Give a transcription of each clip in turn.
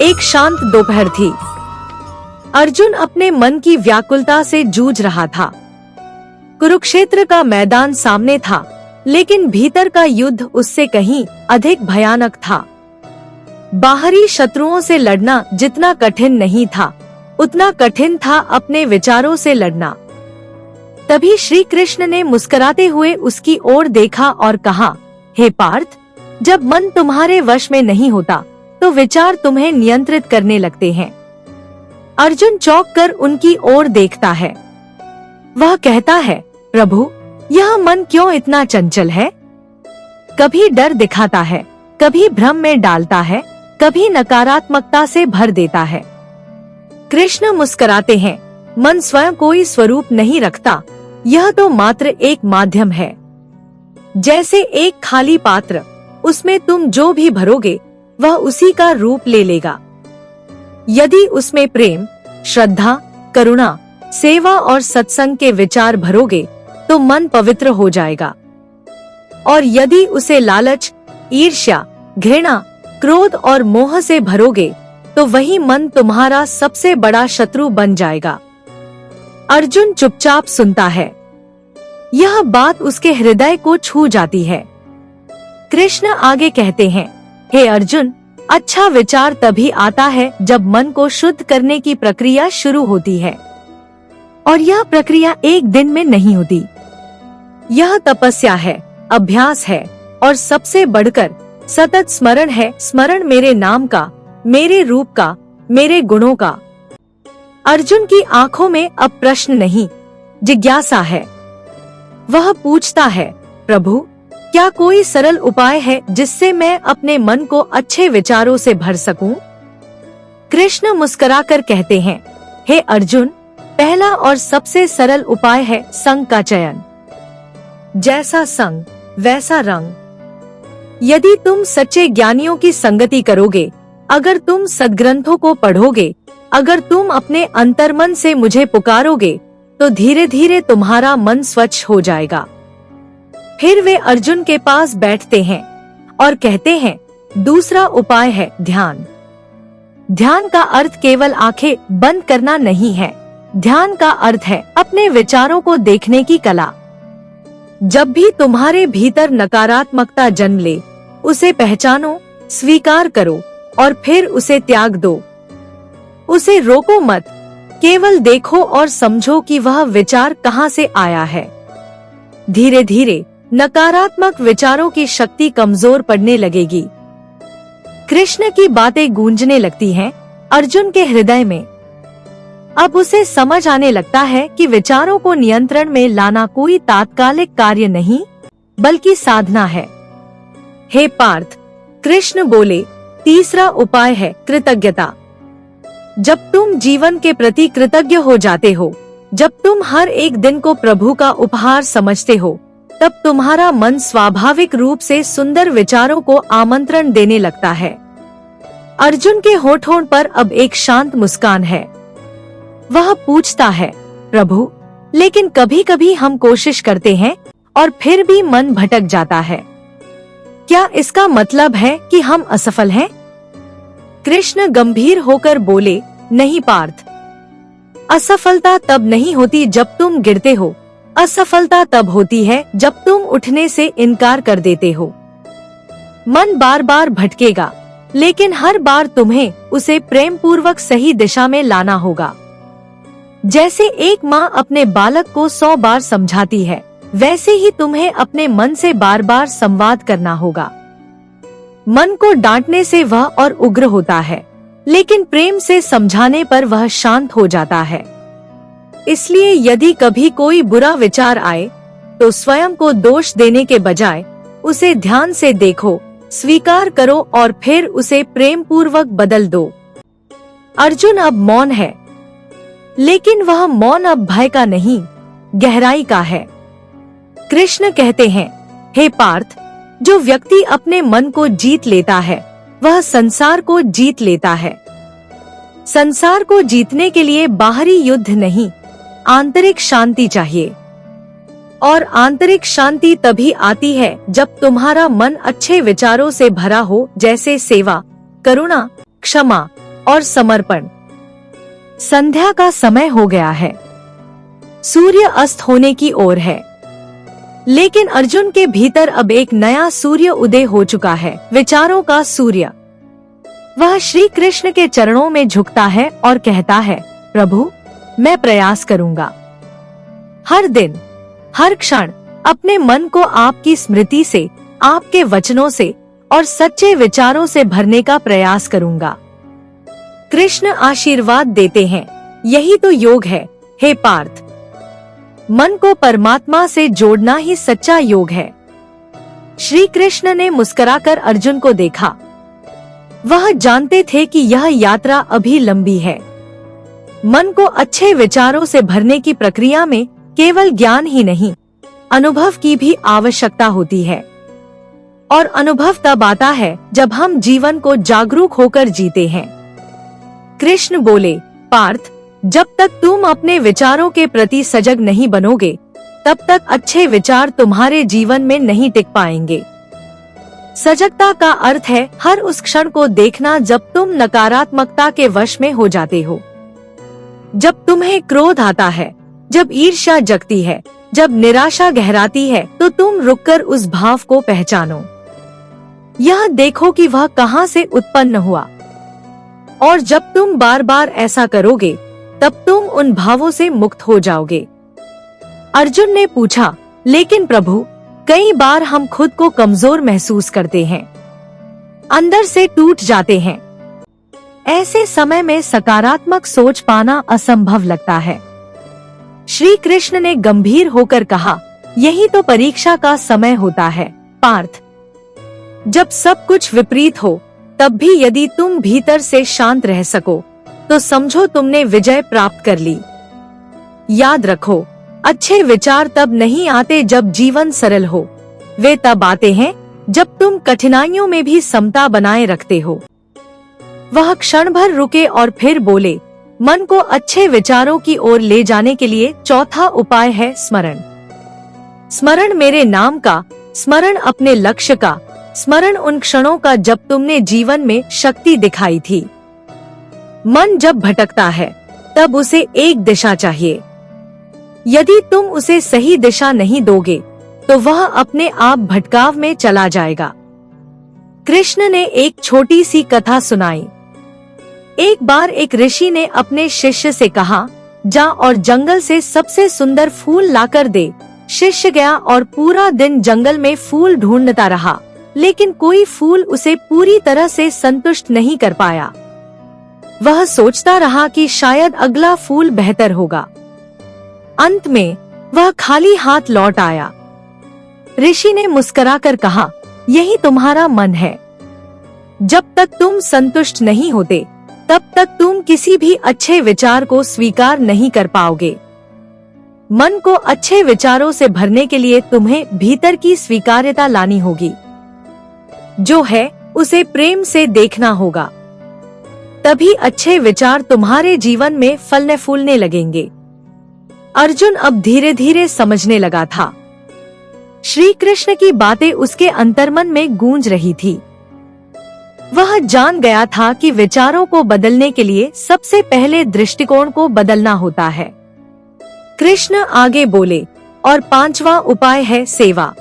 एक शांत दोपहर थी। अर्जुन अपने मन की व्याकुलता से जूझ रहा था। कुरुक्षेत्र का मैदान सामने था, लेकिन भीतर का युद्ध उससे कहीं अधिक भयानक था। बाहरी शत्रुओं से लड़ना जितना कठिन नहीं था, उतना कठिन था अपने विचारों से लड़ना। तभी श्री कृष्ण ने मुस्कुराते हुए उसकी ओर देखा और कहा, हे पार्थ, जब मन तुम्हारे वश में नहीं होता तो विचार तुम्हें नियंत्रित करने लगते हैं। अर्जुन चौंक कर उनकी ओर देखता है। वह कहता है, प्रभु, यह मन क्यों इतना चंचल है? कभी डर दिखाता है, कभी भ्रम में डालता है, कभी नकारात्मकता से भर देता है। कृष्ण मुस्कुराते हैं, मन स्वयं कोई स्वरूप नहीं रखता, यह तो मात्र एक माध्यम है। जैसे एक खाली पात्र, उसमें तुम जो भी भरोगे वह उसी का रूप ले लेगा। यदि उसमें प्रेम, श्रद्धा, करुणा, सेवा और सत्संग के विचार भरोगे तो मन पवित्र हो जाएगा। और यदि उसे लालच, ईर्ष्या, घृणा, क्रोध और मोह से भरोगे तो वही मन तुम्हारा सबसे बड़ा शत्रु बन जाएगा। अर्जुन चुपचाप सुनता है। यह बात उसके हृदय को छू जाती है। कृष्ण आगे कहते हैं, हे अर्जुन, अच्छा विचार तभी आता है जब मन को शुद्ध करने की प्रक्रिया शुरू होती है। और यह प्रक्रिया एक दिन में नहीं होती। यह तपस्या है, अभ्यास है और सबसे बढ़कर सतत स्मरण है। स्मरण मेरे नाम का, मेरे रूप का, मेरे गुणों का। अर्जुन की आंखों में अब प्रश्न नहीं, जिज्ञासा है। वह पूछता है, प्रभु, क्या कोई सरल उपाय है जिससे मैं अपने मन को अच्छे विचारों से भर सकूं? कृष्ण मुस्कुराकर कहते हैं, हे अर्जुन, पहला और सबसे सरल उपाय है संग का चयन। जैसा संग वैसा रंग। यदि तुम सच्चे ज्ञानियों की संगति करोगे, अगर तुम सद्ग्रंथों को पढ़ोगे, अगर तुम अपने अंतर्मन से मुझे पुकारोगे, तो धीरे धीरे तुम्हारा मन स्वच्छ हो जाएगा। फिर वे अर्जुन के पास बैठते हैं और कहते हैं, दूसरा उपाय है ध्यान। ध्यान का अर्थ केवल आंखें बंद करना नहीं है। ध्यान का अर्थ है अपने विचारों को देखने की कला। जब भी तुम्हारे भीतर नकारात्मकता जन्म ले, उसे पहचानो, स्वीकार करो और फिर उसे त्याग दो। उसे रोको मत, केवल देखो और समझो कि वह विचार कहाँ से आया है। धीरे धीरे नकारात्मक विचारों की शक्ति कमजोर पड़ने लगेगी। कृष्ण की बातें गूंजने लगती हैं अर्जुन के हृदय में। अब उसे समझ आने लगता है कि विचारों को नियंत्रण में लाना कोई तात्कालिक कार्य नहीं, बल्कि साधना है। हे पार्थ, कृष्ण बोले, तीसरा उपाय है कृतज्ञता। जब तुम जीवन के प्रति कृतज्ञ हो जाते हो, जब तुम हर एक दिन को प्रभु का उपहार समझते हो, तब तुम्हारा मन स्वाभाविक रूप से सुंदर विचारों को आमंत्रण देने लगता है। अर्जुन के होठों पर अब एक शांत मुस्कान है। वह पूछता है, प्रभु, लेकिन कभी कभी हम कोशिश करते हैं और फिर भी मन भटक जाता है। क्या इसका मतलब है कि हम असफल हैं? कृष्ण गंभीर होकर बोले, नहीं पार्थ, असफलता तब नहीं होती जब तुम गिरते हो। असफलता तब होती है जब तुम उठने से इनकार कर देते हो। मन बार बार भटकेगा, लेकिन हर बार तुम्हें उसे प्रेम पूर्वक सही दिशा में लाना होगा। जैसे एक माँ अपने बालक को 100 बार समझाती है, वैसे ही तुम्हें अपने मन से बार बार संवाद करना होगा। मन को डांटने से वह और उग्र होता है, लेकिन प्रेम से समझाने पर वह शांत हो जाता है। इसलिए यदि कभी कोई बुरा विचार आए, तो स्वयं को दोष देने के बजाय उसे ध्यान से देखो, स्वीकार करो और फिर उसे प्रेम पूर्वक बदल दो। अर्जुन अब मौन है, लेकिन वह मौन अब भय का नहीं, गहराई का है। कृष्ण कहते हैं, हे पार्थ, जो व्यक्ति अपने मन को जीत लेता है, वह संसार को जीत लेता है। संसार को जीतने के लिए बाहरी युद्ध नहीं, आंतरिक शांति चाहिए। और आंतरिक शांति तभी आती है जब तुम्हारा मन अच्छे विचारों से भरा हो, जैसे सेवा, करुणा, क्षमा, और समर्पण। संध्या का समय हो गया है, सूर्य अस्त होने की ओर है, लेकिन अर्जुन के भीतर अब एक नया सूर्य उदय हो चुका है, विचारों का सूर्य। वह श्री कृष्ण के चरणों में झुकता है और कहता है, प्रभु, मैं प्रयास करूंगा हर दिन, हर क्षण अपने मन को आपकी स्मृति से, आपके वचनों से और सच्चे विचारों से भरने का प्रयास करूंगा। कृष्ण आशीर्वाद देते हैं, यही तो योग है हे पार्थ। मन को परमात्मा से जोड़ना ही सच्चा योग है। श्री कृष्ण ने मुस्कुराकर अर्जुन को देखा। वह जानते थे कि यह यात्रा अभी लंबी है। मन को अच्छे विचारों से भरने की प्रक्रिया में केवल ज्ञान ही नहीं, अनुभव की भी आवश्यकता होती है। और अनुभव तब आता है जब हम जीवन को जागरूक होकर जीते हैं। कृष्ण बोले, पार्थ, जब तक तुम अपने विचारों के प्रति सजग नहीं बनोगे, तब तक अच्छे विचार तुम्हारे जीवन में नहीं टिक पाएंगे। सजगता का अर्थ है हर उस क्षण को देखना जब तुम नकारात्मकता के वश में हो जाते हो। जब तुम्हें क्रोध आता है, जब ईर्ष्या जगती है, जब निराशा गहराती है, तो तुम रुककर उस भाव को पहचानो। यह देखो कि वह कहां से उत्पन्न हुआ। और जब तुम बार बार ऐसा करोगे, तब तुम उन भावों से मुक्त हो जाओगे। अर्जुन ने पूछा, लेकिन प्रभु, कई बार हम खुद को कमजोर महसूस करते हैं, अंदर से टूट जाते हैं। ऐसे समय में सकारात्मक सोच पाना असंभव लगता है। श्री कृष्ण ने गंभीर होकर कहा, यही तो परीक्षा का समय होता है पार्थ। जब सब कुछ विपरीत हो, तब भी यदि तुम भीतर से शांत रह सको, तो समझो तुमने विजय प्राप्त कर ली। याद रखो, अच्छे विचार तब नहीं आते जब जीवन सरल हो, वे तब आते हैं जब तुम कठिनाइयों में भी समता बनाए रखते हो। वह क्षण भर रुके और फिर बोले, मन को अच्छे विचारों की ओर ले जाने के लिए चौथा उपाय है स्मरण। स्मरण मेरे नाम का, स्मरण अपने लक्ष्य का, स्मरण उन क्षणों का जब तुमने जीवन में शक्ति दिखाई थी। मन जब भटकता है, तब उसे एक दिशा चाहिए। यदि तुम उसे सही दिशा नहीं दोगे, तो वह अपने आप भटकाव में चला जाएगा। कृष्ण ने एक छोटी सी कथा सुनाई। एक बार एक ऋषि ने अपने शिष्य से कहा, जा और जंगल से सबसे सुंदर फूल लाकर दे। शिष्य गया और पूरा दिन जंगल में फूल ढूंढता रहा, लेकिन कोई फूल उसे पूरी तरह से संतुष्ट नहीं कर पाया। वह सोचता रहा कि शायद अगला फूल बेहतर होगा। अंत में वह खाली हाथ लौट आया। ऋषि ने मुस्कुराकर कहा, यही तुम्हारा मन है। जब तक तुम संतुष्ट नहीं होते, तब तक तुम किसी भी अच्छे विचार को स्वीकार नहीं कर पाओगे। मन को अच्छे विचारों से भरने के लिए तुम्हें भीतर की स्वीकार्यता लानी होगी। जो है उसे प्रेम से देखना होगा, तभी अच्छे विचार तुम्हारे जीवन में फलने फूलने लगेंगे। अर्जुन अब धीरे धीरे समझने लगा था। श्री कृष्ण की बातें उसके अंतर्मन में गूंज रही थी। वह जान गया था कि विचारों को बदलने के लिए सबसे पहले दृष्टिकोण को बदलना होता है। कृष्ण आगे बोले, और पांचवा उपाय है सेवा।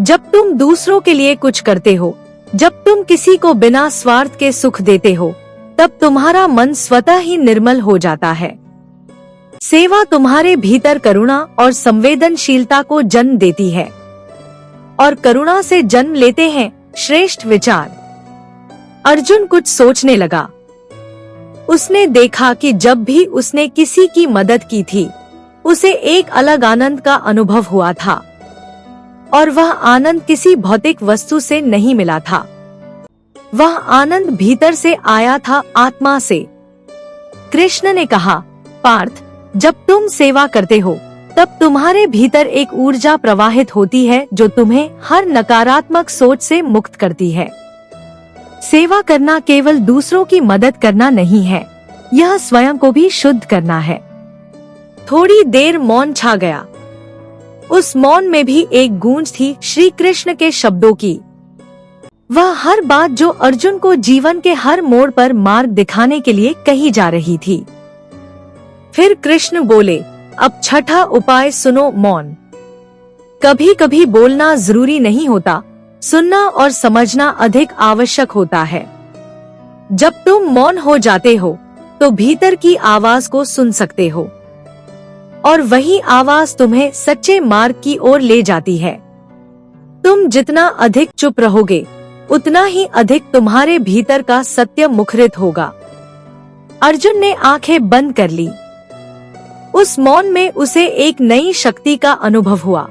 जब तुम दूसरों के लिए कुछ करते हो, जब तुम किसी को बिना स्वार्थ के सुख देते हो, तब तुम्हारा मन स्वतः ही निर्मल हो जाता है। सेवा तुम्हारे भीतर करुणा और संवेदनशीलता को जन्म देती है, और करुणा से जन्म लेते हैं श्रेष्ठ विचार। अर्जुन कुछ सोचने लगा। उसने देखा कि जब भी उसने किसी की मदद की थी, उसे एक अलग आनंद का अनुभव हुआ था, और वह आनंद किसी भौतिक वस्तु से नहीं मिला था। वह आनंद भीतर से आया था, आत्मा से। कृष्ण ने कहा, पार्थ, जब तुम सेवा करते हो, तब तुम्हारे भीतर एक ऊर्जा प्रवाहित होती है जो तुम्हें हर नकारात्मक सोच से मुक्त करती है। सेवा करना केवल दूसरों की मदद करना नहीं है, यह स्वयं को भी शुद्ध करना है। थोड़ी देर मौन छा गया। उस मौन में भी एक गूंज थी श्री कृष्ण के शब्दों की। वह हर बात जो अर्जुन को जीवन के हर मोड़ पर मार्ग दिखाने के लिए कही जा रही थी। फिर कृष्ण बोले, अब छठा उपाय सुनो, मौन। कभी कभी बोलना जरूरी नहीं होता, सुनना और समझना अधिक आवश्यक होता है। जब तुम मौन हो जाते हो तो भीतर की आवाज को सुन सकते हो और वही आवाज तुम्हें सच्चे मार्ग की ओर ले जाती है। तुम जितना अधिक चुप रहोगे उतना ही अधिक तुम्हारे भीतर का सत्य मुखरित होगा। अर्जुन ने आंखें बंद कर ली। उस मौन में उसे एक नई शक्ति का अनुभव हुआ,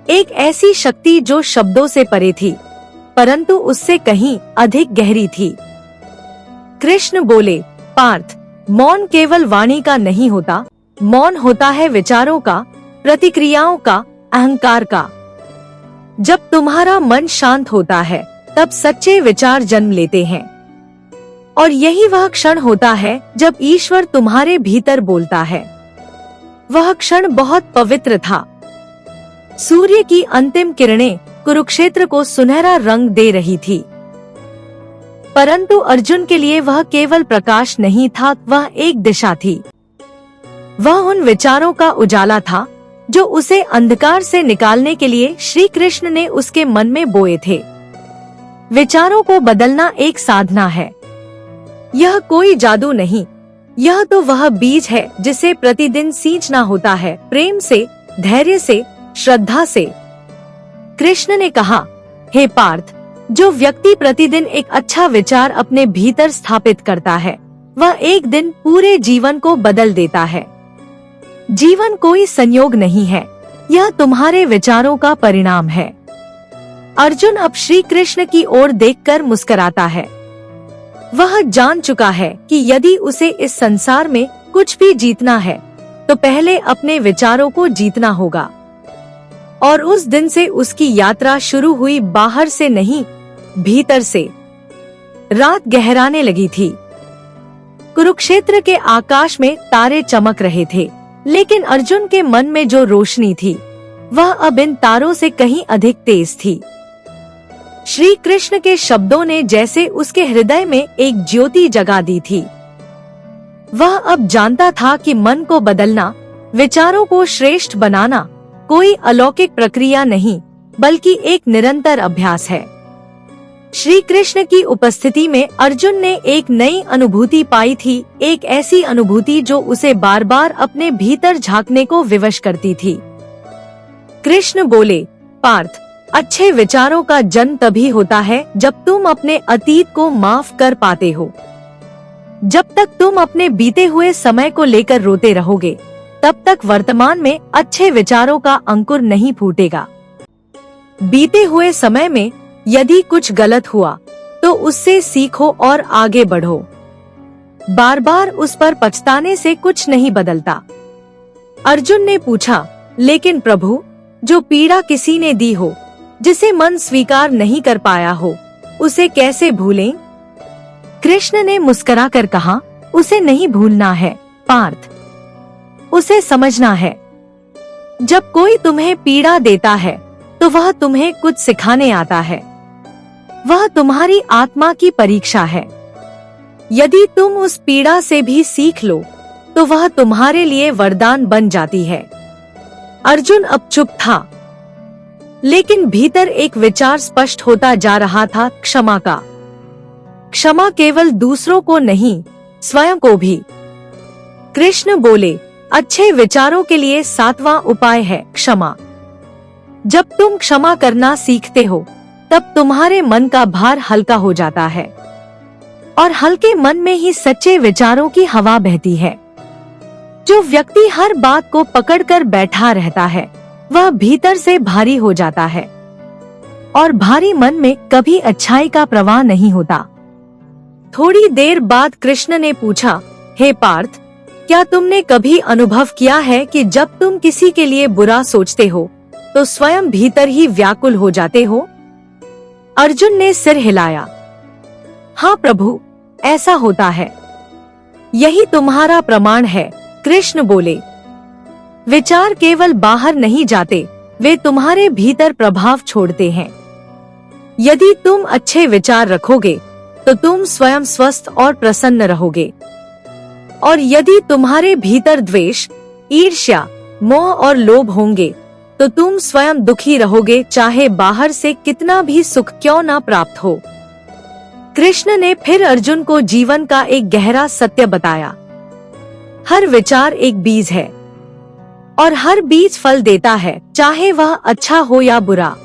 एक ऐसी शक्ति जो शब्दों से परे थी परंतु उससे कहीं अधिक गहरी थी। कृष्ण बोले, पार्थ, मौन केवल वाणी का नहीं होता, मौन होता है विचारों का, प्रतिक्रियाओं का, अहंकार का। जब तुम्हारा मन शांत होता है तब सच्चे विचार जन्म लेते हैं और यही वह क्षण होता है जब ईश्वर तुम्हारे भीतर बोलता है। वह क्षण बहुत पवित्र था। सूर्य की अंतिम किरणें कुरुक्षेत्र को सुनहरा रंग दे रही थी, परंतु अर्जुन के लिए वह केवल प्रकाश नहीं था, वह एक दिशा थी। वह उन विचारों का उजाला था जो उसे अंधकार से निकालने के लिए श्री कृष्ण ने उसके मन में बोए थे। विचारों को बदलना एक साधना है, यह कोई जादू नहीं, यह तो वह बीज है जिसे प्रतिदिन सींचना होता है, प्रेम से, धैर्य से, श्रद्धा से। कृष्ण ने कहा, हे पार्थ, जो व्यक्ति प्रतिदिन एक अच्छा विचार अपने भीतर स्थापित करता है वह एक दिन पूरे जीवन को बदल देता है। जीवन कोई संयोग नहीं है, यह तुम्हारे विचारों का परिणाम है। अर्जुन अब श्री कृष्ण की ओर देखकर मुस्कुराता है। वह जान चुका है कि यदि उसे इस संसार में कुछ भी जीतना है तो पहले अपने विचारों को जीतना होगा। और उस दिन से उसकी यात्रा शुरू हुई, बाहर से नहीं, भीतर से। रात गहराने लगी थी। कुरुक्षेत्र के आकाश में तारे चमक रहे थे, लेकिन अर्जुन के मन में जो रोशनी थी वह अब इन तारों से कहीं अधिक तेज थी। श्री कृष्ण के शब्दों ने जैसे उसके हृदय में एक ज्योति जगा दी थी। वह अब जानता था कि मन को बदलना, विचारों को श्रेष्ठ बनाना कोई अलौकिक प्रक्रिया नहीं बल्कि एक निरंतर अभ्यास है। श्री कृष्ण की उपस्थिति में अर्जुन ने एक नई अनुभूति पाई थी, एक ऐसी अनुभूति जो उसे बार बार अपने भीतर झांकने को विवश करती थी। कृष्ण बोले, पार्थ, अच्छे विचारों का जन्म तभी होता है जब तुम अपने अतीत को माफ कर पाते हो। जब तक तुम अपने बीते हुए समय को लेकर रोते रहोगे तब तक वर्तमान में अच्छे विचारों का अंकुर नहीं फूटेगा। बीते हुए समय में यदि कुछ गलत हुआ तो उससे सीखो और आगे बढ़ो। बार बार उस पर पछताने से कुछ नहीं बदलता। अर्जुन ने पूछा, लेकिन प्रभु, जो पीड़ा किसी ने दी हो, जिसे मन स्वीकार नहीं कर पाया हो, उसे कैसे भूलें? कृष्ण ने मुस्कुराकर कहा, उसे नहीं भूलना है पार्थ, उसे समझना है। जब कोई तुम्हें पीड़ा देता है तो वह तुम्हें कुछ सिखाने आता है। वह तुम्हारी आत्मा की परीक्षा है। यदि तुम उस पीड़ा से भी सीख लो तो वह तुम्हारे लिए वरदान बन जाती है। अर्जुन अब चुप था, लेकिन भीतर एक विचार स्पष्ट होता जा रहा था, क्षमा का। क्षमा केवल दूसरों को नहीं, स्वयं को भी। कृष्ण बोले, अच्छे विचारों के लिए 7वां उपाय है क्षमा। जब तुम क्षमा करना सीखते हो तब तुम्हारे मन का भार हल्का हो जाता है और हल्के मन में ही सच्चे विचारों की हवा बहती है। जो व्यक्ति हर बात को पकड़कर बैठा रहता है वह भीतर से भारी हो जाता है और भारी मन में कभी अच्छाई का प्रवाह नहीं होता। थोड़ी देर बाद कृष्ण ने पूछा, हे पार्थ, क्या तुमने कभी अनुभव किया है कि जब तुम किसी के लिए बुरा सोचते हो तो स्वयं भीतर ही व्याकुल हो जाते हो? अर्जुन ने सिर हिलाया। हाँ प्रभु, ऐसा होता है। यही तुम्हारा प्रमाण है, कृष्ण बोले। विचार केवल बाहर नहीं जाते, वे तुम्हारे भीतर प्रभाव छोड़ते हैं। यदि तुम अच्छे विचार रखोगे तो तुम स्वयं स्वस्थ और प्रसन्न रहोगे। और यदि तुम्हारे भीतर द्वेष, ईर्ष्या, मोह और लोभ होंगे तो तुम स्वयं दुखी रहोगे, चाहे बाहर से कितना भी सुख क्यों ना प्राप्त हो। कृष्ण ने फिर अर्जुन को जीवन का एक गहरा सत्य बताया। हर विचार एक बीज है और हर बीज फल देता है, चाहे वह अच्छा हो या बुरा।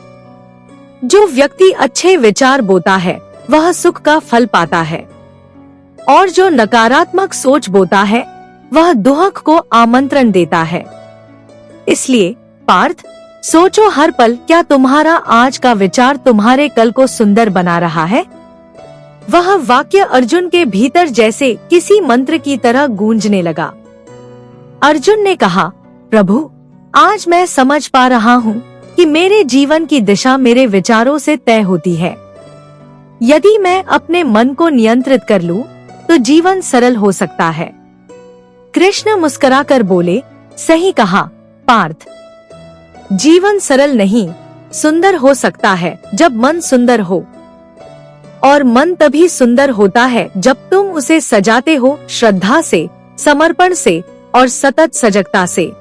जो व्यक्ति अच्छे विचार बोता है वह सुख का फल पाता है और जो नकारात्मक सोच बोता है वह दुख को आमंत्रण देता है। इसलिए पार्थ, सोचो हर पल, क्या तुम्हारा आज का विचार तुम्हारे कल को सुंदर बना रहा है? वह वाक्य अर्जुन के भीतर जैसे किसी मंत्र की तरह गूंजने लगा। अर्जुन ने कहा, प्रभु, आज मैं समझ पा रहा हूँ कि मेरे जीवन की दिशा मेरे विचारों से तय होती है। यदि मैं अपने मन को नियंत्रित कर लूं, तो जीवन सरल हो सकता है। कृष्ण मुस्कुराकर बोले, सही कहा पार्थ, जीवन सरल नहीं, सुंदर हो सकता है जब मन सुंदर हो। और मन तभी सुंदर होता है जब तुम उसे सजाते हो श्रद्धा से, समर्पण से और सतत सजगता से।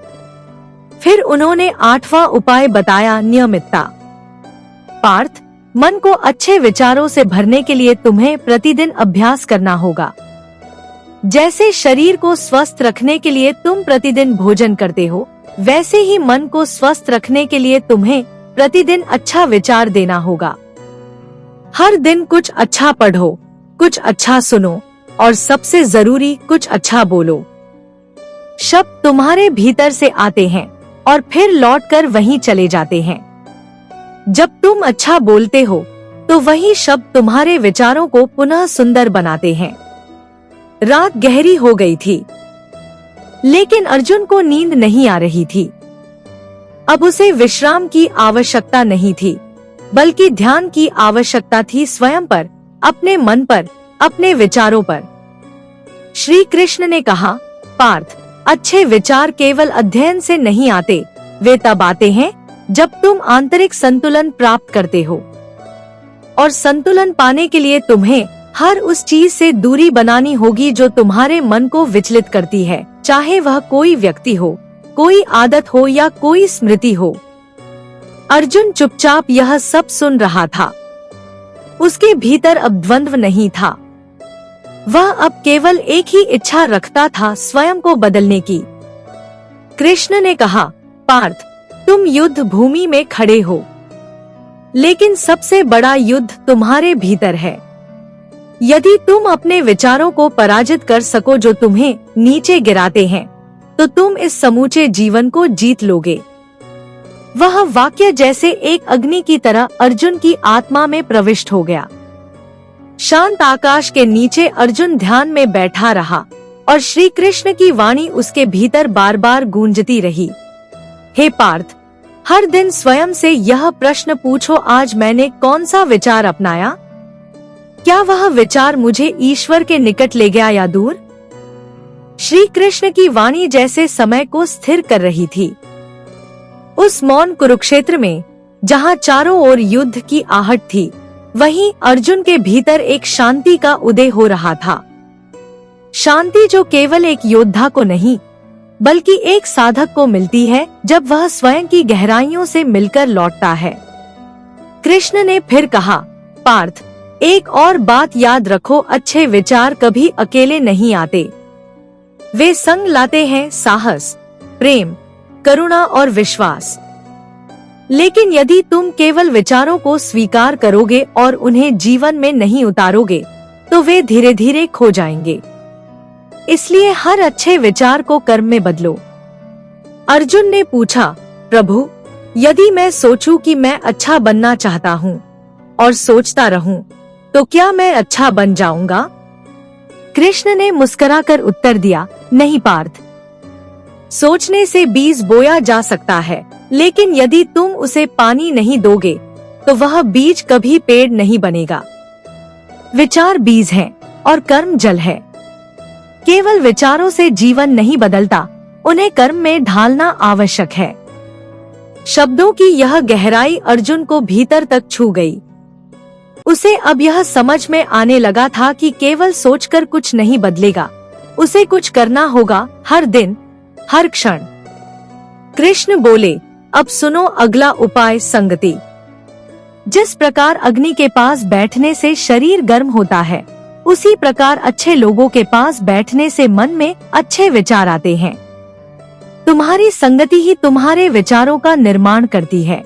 फिर उन्होंने 8वां उपाय बताया, नियमितता। पार्थ, मन को अच्छे विचारों से भरने के लिए तुम्हें प्रतिदिन अभ्यास करना होगा। जैसे शरीर को स्वस्थ रखने के लिए तुम प्रतिदिन भोजन करते हो, वैसे ही मन को स्वस्थ रखने के लिए तुम्हें प्रतिदिन अच्छा विचार देना होगा। हर दिन कुछ अच्छा पढ़ो, कुछ अच्छा सुनो और सबसे जरूरी कुछ अच्छा बोलो। शब्द तुम्हारे भीतर से आते हैं और फिर लौटकर वहीं चले जाते हैं। जब तुम अच्छा बोलते हो तो वही शब्द तुम्हारे विचारों को पुनः सुंदर बनाते हैं। रात गहरी हो गई थी, लेकिन अर्जुन को नींद नहीं आ रही थी। अब उसे विश्राम की आवश्यकता नहीं थी, बल्कि ध्यान की आवश्यकता थी, स्वयं पर, अपने मन पर, अपने विचारों पर। श्री कृष्ण ने कहा, पार्थ, अच्छे विचार केवल अध्ययन से नहीं आते, वे तब आते हैं जब तुम आंतरिक संतुलन प्राप्त करते हो। और संतुलन पाने के लिए तुम्हें हर उस चीज से दूरी बनानी होगी जो तुम्हारे मन को विचलित करती है, चाहे वह कोई व्यक्ति हो, कोई आदत हो या कोई स्मृति हो। अर्जुन चुपचाप यह सब सुन रहा था। उसके भीतर अब द्वंद्व नहीं था। वह अब केवल एक ही इच्छा रखता था, स्वयं को बदलने की। कृष्ण ने कहा, पार्थ, तुम युद्ध भूमि में खड़े हो, लेकिन सबसे बड़ा युद्ध तुम्हारे भीतर है। यदि तुम अपने विचारों को पराजित कर सको जो तुम्हें नीचे गिराते हैं, तो तुम इस समूचे जीवन को जीत लोगे। वह वाक्य जैसे एक अग्नि की तरह अर्जुन की आत्मा में प्रविष्ट हो गया। शांत आकाश के नीचे अर्जुन ध्यान में बैठा रहा और श्री कृष्ण की वाणी उसके भीतर बार बार गूंजती रही। हे पार्थ, हर दिन स्वयं से यह प्रश्न पूछो, आज मैंने कौन सा विचार अपनाया? क्या वह विचार मुझे ईश्वर के निकट ले गया या दूर? श्री कृष्ण की वाणी जैसे समय को स्थिर कर रही थी। उस मौन कुरुक्षेत्र में जहाँ चारों ओर युद्ध की आहट थी, वहीं अर्जुन के भीतर एक शांति का उदय हो रहा था। शांति जो केवल एक योद्धा को नहीं, बल्कि एक साधक को मिलती है जब वह स्वयं की गहराइयों से मिलकर लौटता है। कृष्ण ने फिर कहा, पार्थ, एक और बात याद रखो, अच्छे विचार कभी अकेले नहीं आते। वे संग लाते हैं साहस, प्रेम, करुणा और विश्वास। लेकिन यदि तुम केवल विचारों को स्वीकार करोगे और उन्हें जीवन में नहीं उतारोगे, तो वे धीरे धीरे खो जाएंगे। इसलिए हर अच्छे विचार को कर्म में बदलो। अर्जुन ने पूछा, प्रभु, यदि मैं सोचूं कि मैं अच्छा बनना चाहता हूँ और सोचता रहूं, तो क्या मैं अच्छा बन जाऊंगा? कृष्ण ने मुस्कुराकर उत्तर दिया, नहीं पार्थ, सोचने से बीज बोया जा सकता है, लेकिन यदि तुम उसे पानी नहीं दोगे तो वह बीज कभी पेड़ नहीं बनेगा। विचार बीज हैं और कर्म जल है। केवल विचारों से जीवन नहीं बदलता, उन्हें कर्म में ढालना आवश्यक है। शब्दों की यह गहराई अर्जुन को भीतर तक छू गई। उसे अब यह समझ में आने लगा था कि केवल सोचकर कुछ नहीं बदलेगा, उसे कुछ करना होगा, हर दिन, हर क्षण। कृष्ण बोले, अब सुनो अगला उपाय, संगति। जिस प्रकार अग्नि के पास बैठने से शरीर गर्म होता है, उसी प्रकार अच्छे लोगों के पास बैठने से मन में अच्छे विचार आते हैं। तुम्हारी संगति ही तुम्हारे विचारों का निर्माण करती है।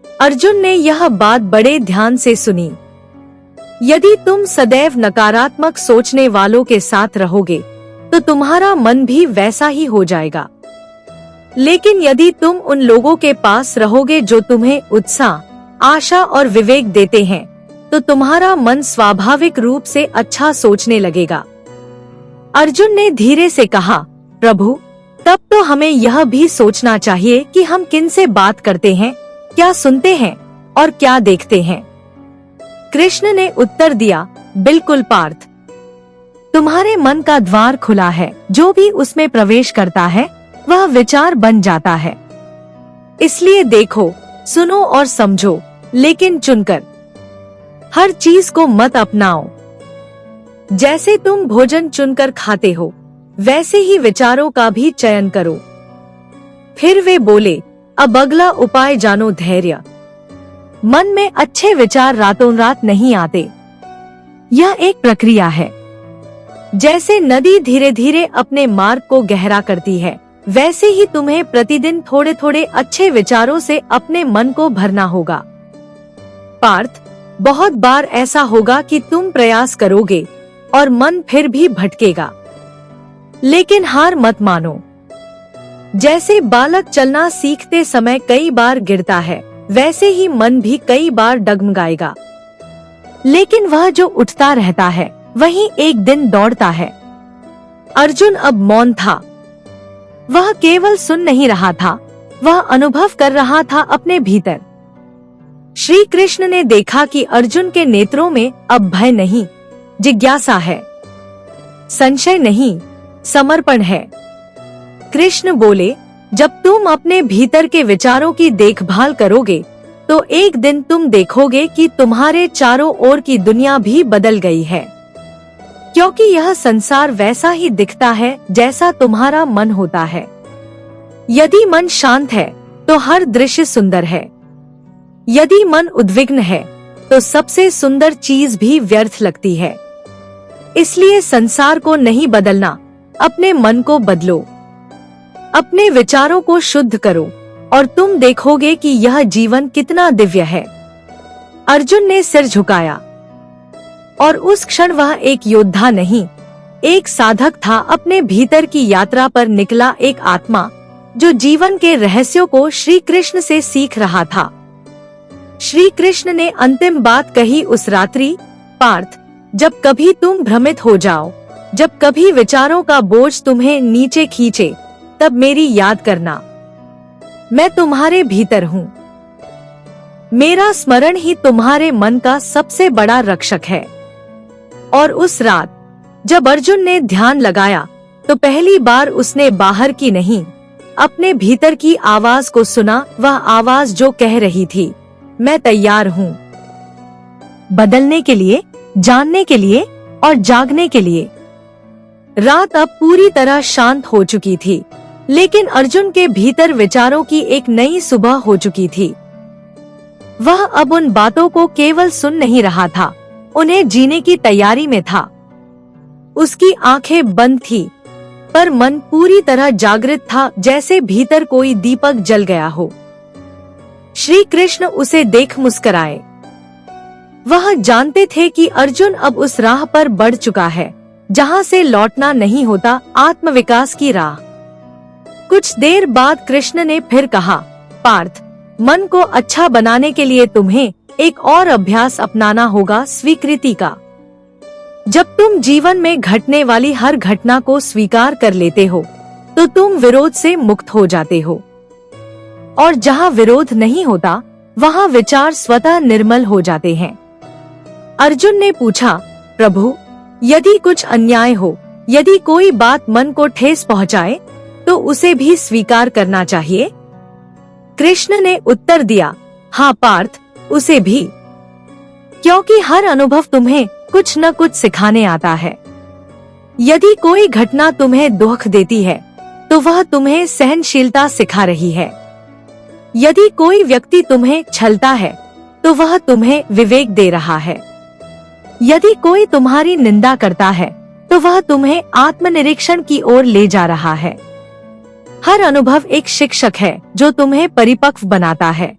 अर्जुन ने यह बात बड़े ध्यान से सुनी। यदि तुम सदैव नकारात्मक सोचने वालों के साथ रहोगे, तो तुम्हारा मन भी वैसा ही हो जाएगा। लेकिन यदि तुम उन लोगों के पास रहोगे जो तुम्हें उत्साह, आशा और विवेक देते हैं, तो तुम्हारा मन स्वाभाविक रूप से अच्छा सोचने लगेगा। अर्जुन ने धीरे से कहा, प्रभु, तब तो हमें यह भी सोचना चाहिए कि हम किन से बात करते हैं, क्या सुनते हैं और क्या देखते हैं। कृष्ण ने उत्तर दिया, बिल्कुल पार्थ, तुम्हारे मन का द्वार खुला है, जो भी उसमें प्रवेश करता है वह विचार बन जाता है। इसलिए देखो, सुनो और समझो, लेकिन चुनकर। हर चीज को मत अपनाओ। जैसे तुम भोजन चुनकर खाते हो, वैसे ही विचारों का भी चयन करो। फिर वे बोले, अब अगला उपाय जानो, धैर्य। मन में अच्छे विचार रातों रात नहीं आते। यह एक प्रक्रिया है। जैसे नदी धीरे धीरे अपने मार्ग को गहरा करती है, वैसे ही तुम्हें प्रतिदिन थोड़े थोड़े अच्छे विचारों से अपने मन को भरना होगा। पार्थ, बहुत बार ऐसा होगा कि तुम प्रयास करोगे और मन फिर भी भटकेगा, लेकिन हार मत मानो। जैसे बालक चलना सीखते समय कई बार गिरता है, वैसे ही मन भी कई बार डगमगाएगा, लेकिन वह जो उठता रहता है वही एक दिन दौड़ता है। अर्जुन अब मौन था। वह केवल सुन नहीं रहा था, वह अनुभव कर रहा था अपने भीतर। श्री कृष्ण ने देखा कि अर्जुन के नेत्रों में अब भय नहीं, जिज्ञासा है, संशय नहीं, समर्पण है। कृष्ण बोले, जब तुम अपने भीतर के विचारों की देखभाल करोगे, तो एक दिन तुम देखोगे कि तुम्हारे चारों ओर की दुनिया भी बदल गई है, क्योंकि यह संसार वैसा ही दिखता है जैसा तुम्हारा मन होता है। यदि मन शांत है तो हर दृश्य सुंदर है। यदि मन उद्विग्न है तो सबसे सुंदर चीज भी व्यर्थ लगती है। इसलिए संसार को नहीं बदलना, अपने मन को बदलो। अपने विचारों को शुद्ध करो और तुम देखोगे कि यह जीवन कितना दिव्य है। अर्जुन ने सिर झुकाया और उस क्षण वह एक योद्धा नहीं, एक साधक था, अपने भीतर की यात्रा पर निकला एक आत्मा, जो जीवन के रहस्यों को श्री कृष्ण से सीख रहा था। श्री कृष्ण ने अंतिम बात कही उस रात्रि, पार्थ, जब कभी तुम भ्रमित हो जाओ, जब कभी विचारों का बोझ तुम्हें नीचे खींचे, तब मेरी याद करना। मैं तुम्हारे भीतर हूँ। मेरा स्मरण ही तुम्हारे मन का सबसे बड़ा रक्षक है। और उस रात जब अर्जुन ने ध्यान लगाया, तो पहली बार उसने बाहर की नहीं, अपने भीतर की आवाज को सुना। वह आवाज जो कह रही थी, मैं तैयार हूँ बदलने के लिए, जानने के लिए और जागने के लिए। रात अब पूरी तरह शांत हो चुकी थी, लेकिन अर्जुन के भीतर विचारों की एक नई सुबह हो चुकी थी। वह अब उन बातों को केवल सुन नहीं रहा था, उन्हें जीने की तैयारी में था। उसकी आंखें बंद थी, पर मन पूरी तरह जागृत था, जैसे भीतर कोई दीपक जल गया हो। श्री कृष्ण उसे देख मुस्कुराए। वह जानते थे कि अर्जुन अब उस राह पर बढ़ चुका है जहां से लौटना नहीं होता, आत्मविकास की राह। कुछ देर बाद कृष्ण ने फिर कहा, पार्थ, मन को अच्छा बनाने के लिए तुम्हें एक और अभ्यास अपनाना होगा, स्वीकृति का। जब तुम जीवन में घटने वाली हर घटना को स्वीकार कर लेते हो, तो तुम विरोध से मुक्त हो जाते हो। और जहाँ विरोध नहीं होता, वहाँ विचार स्वतः निर्मल हो जाते हैं। अर्जुन ने पूछा, प्रभु, यदि कुछ अन्याय हो, यदि कोई बात मन को ठेस पहुँचाए, तो उसे भी स्वीकार करना चाहिए? कृष्ण ने उत्तर दिया, हाँ पार्थ, उसे भी। क्योंकि हर अनुभव तुम्हें कुछ न कुछ सिखाने आता है। यदि कोई घटना तुम्हें दुख देती है तो वह तुम्हें सहनशीलता सिखा रही है। यदि कोई व्यक्ति तुम्हें छलता है तो वह तुम्हें विवेक दे रहा है। यदि कोई तुम्हारी निंदा करता है तो वह तुम्हें आत्मनिरीक्षण की ओर ले जा रहा है। हर अनुभव एक शिक्षक है जो तुम्हें परिपक्व बनाता है।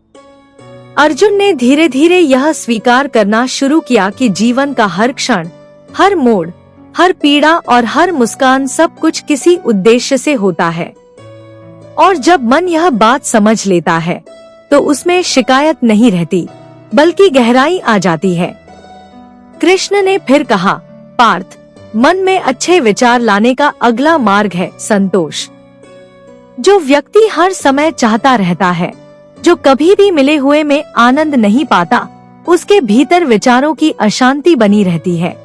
अर्जुन ने धीरे धीरे यह स्वीकार करना शुरू किया कि जीवन का हर क्षण, हर मोड़, हर पीड़ा और हर मुस्कान सब कुछ किसी उद्देश्य से होता है। और जब मन यह बात समझ लेता है तो उसमें शिकायत नहीं रहती, बल्कि गहराई आ जाती है। कृष्ण ने फिर कहा, पार्थ, मन में अच्छे विचार लाने का अगला मार्ग है संतोष। जो व्यक्ति हर समय चाहता रहता है, जो कभी भी मिले हुए में आनंद नहीं पाता, उसके भीतर विचारों की अशांति बनी रहती है।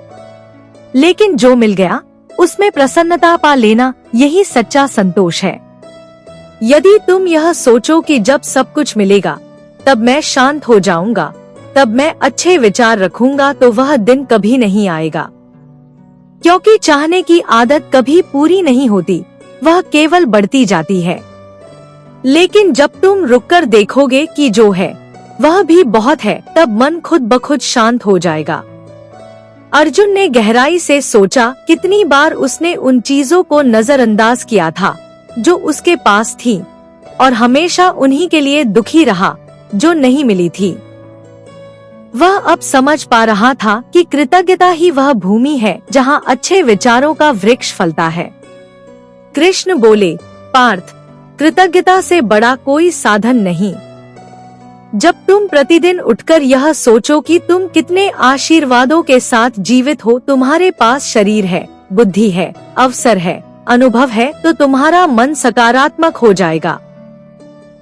लेकिन जो मिल गया उसमें प्रसन्नता पा लेना, यही सच्चा संतोष है। यदि तुम यह सोचो कि जब सब कुछ मिलेगा तब मैं शांत हो जाऊंगा, तब मैं अच्छे विचार रखूंगा, तो वह दिन कभी नहीं आएगा। क्योंकि चाहने की आदत कभी पूरी नहीं होती, वह केवल बढ़ती जाती है। लेकिन जब तुम रुककर देखोगे कि जो है वह भी बहुत है, तब मन खुद ब खुद शांत हो जाएगा। अर्जुन ने गहराई से सोचा, कितनी बार उसने उन चीजों को नजरअंदाज किया था जो उसके पास थी, और हमेशा उन्हीं के लिए दुखी रहा जो नहीं मिली थी। वह अब समझ पा रहा था कि कृतज्ञता ही वह भूमि है जहां अच्छे विचारों का वृक्ष फलता है। कृष्ण बोले, पार्थ, कृतज्ञता से बड़ा कोई साधन नहीं। जब तुम प्रतिदिन उठकर यह सोचो कि तुम कितने आशीर्वादों के साथ जीवित हो, तुम्हारे पास शरीर है, बुद्धि है, अवसर है, अनुभव है, तो तुम्हारा मन सकारात्मक हो जाएगा।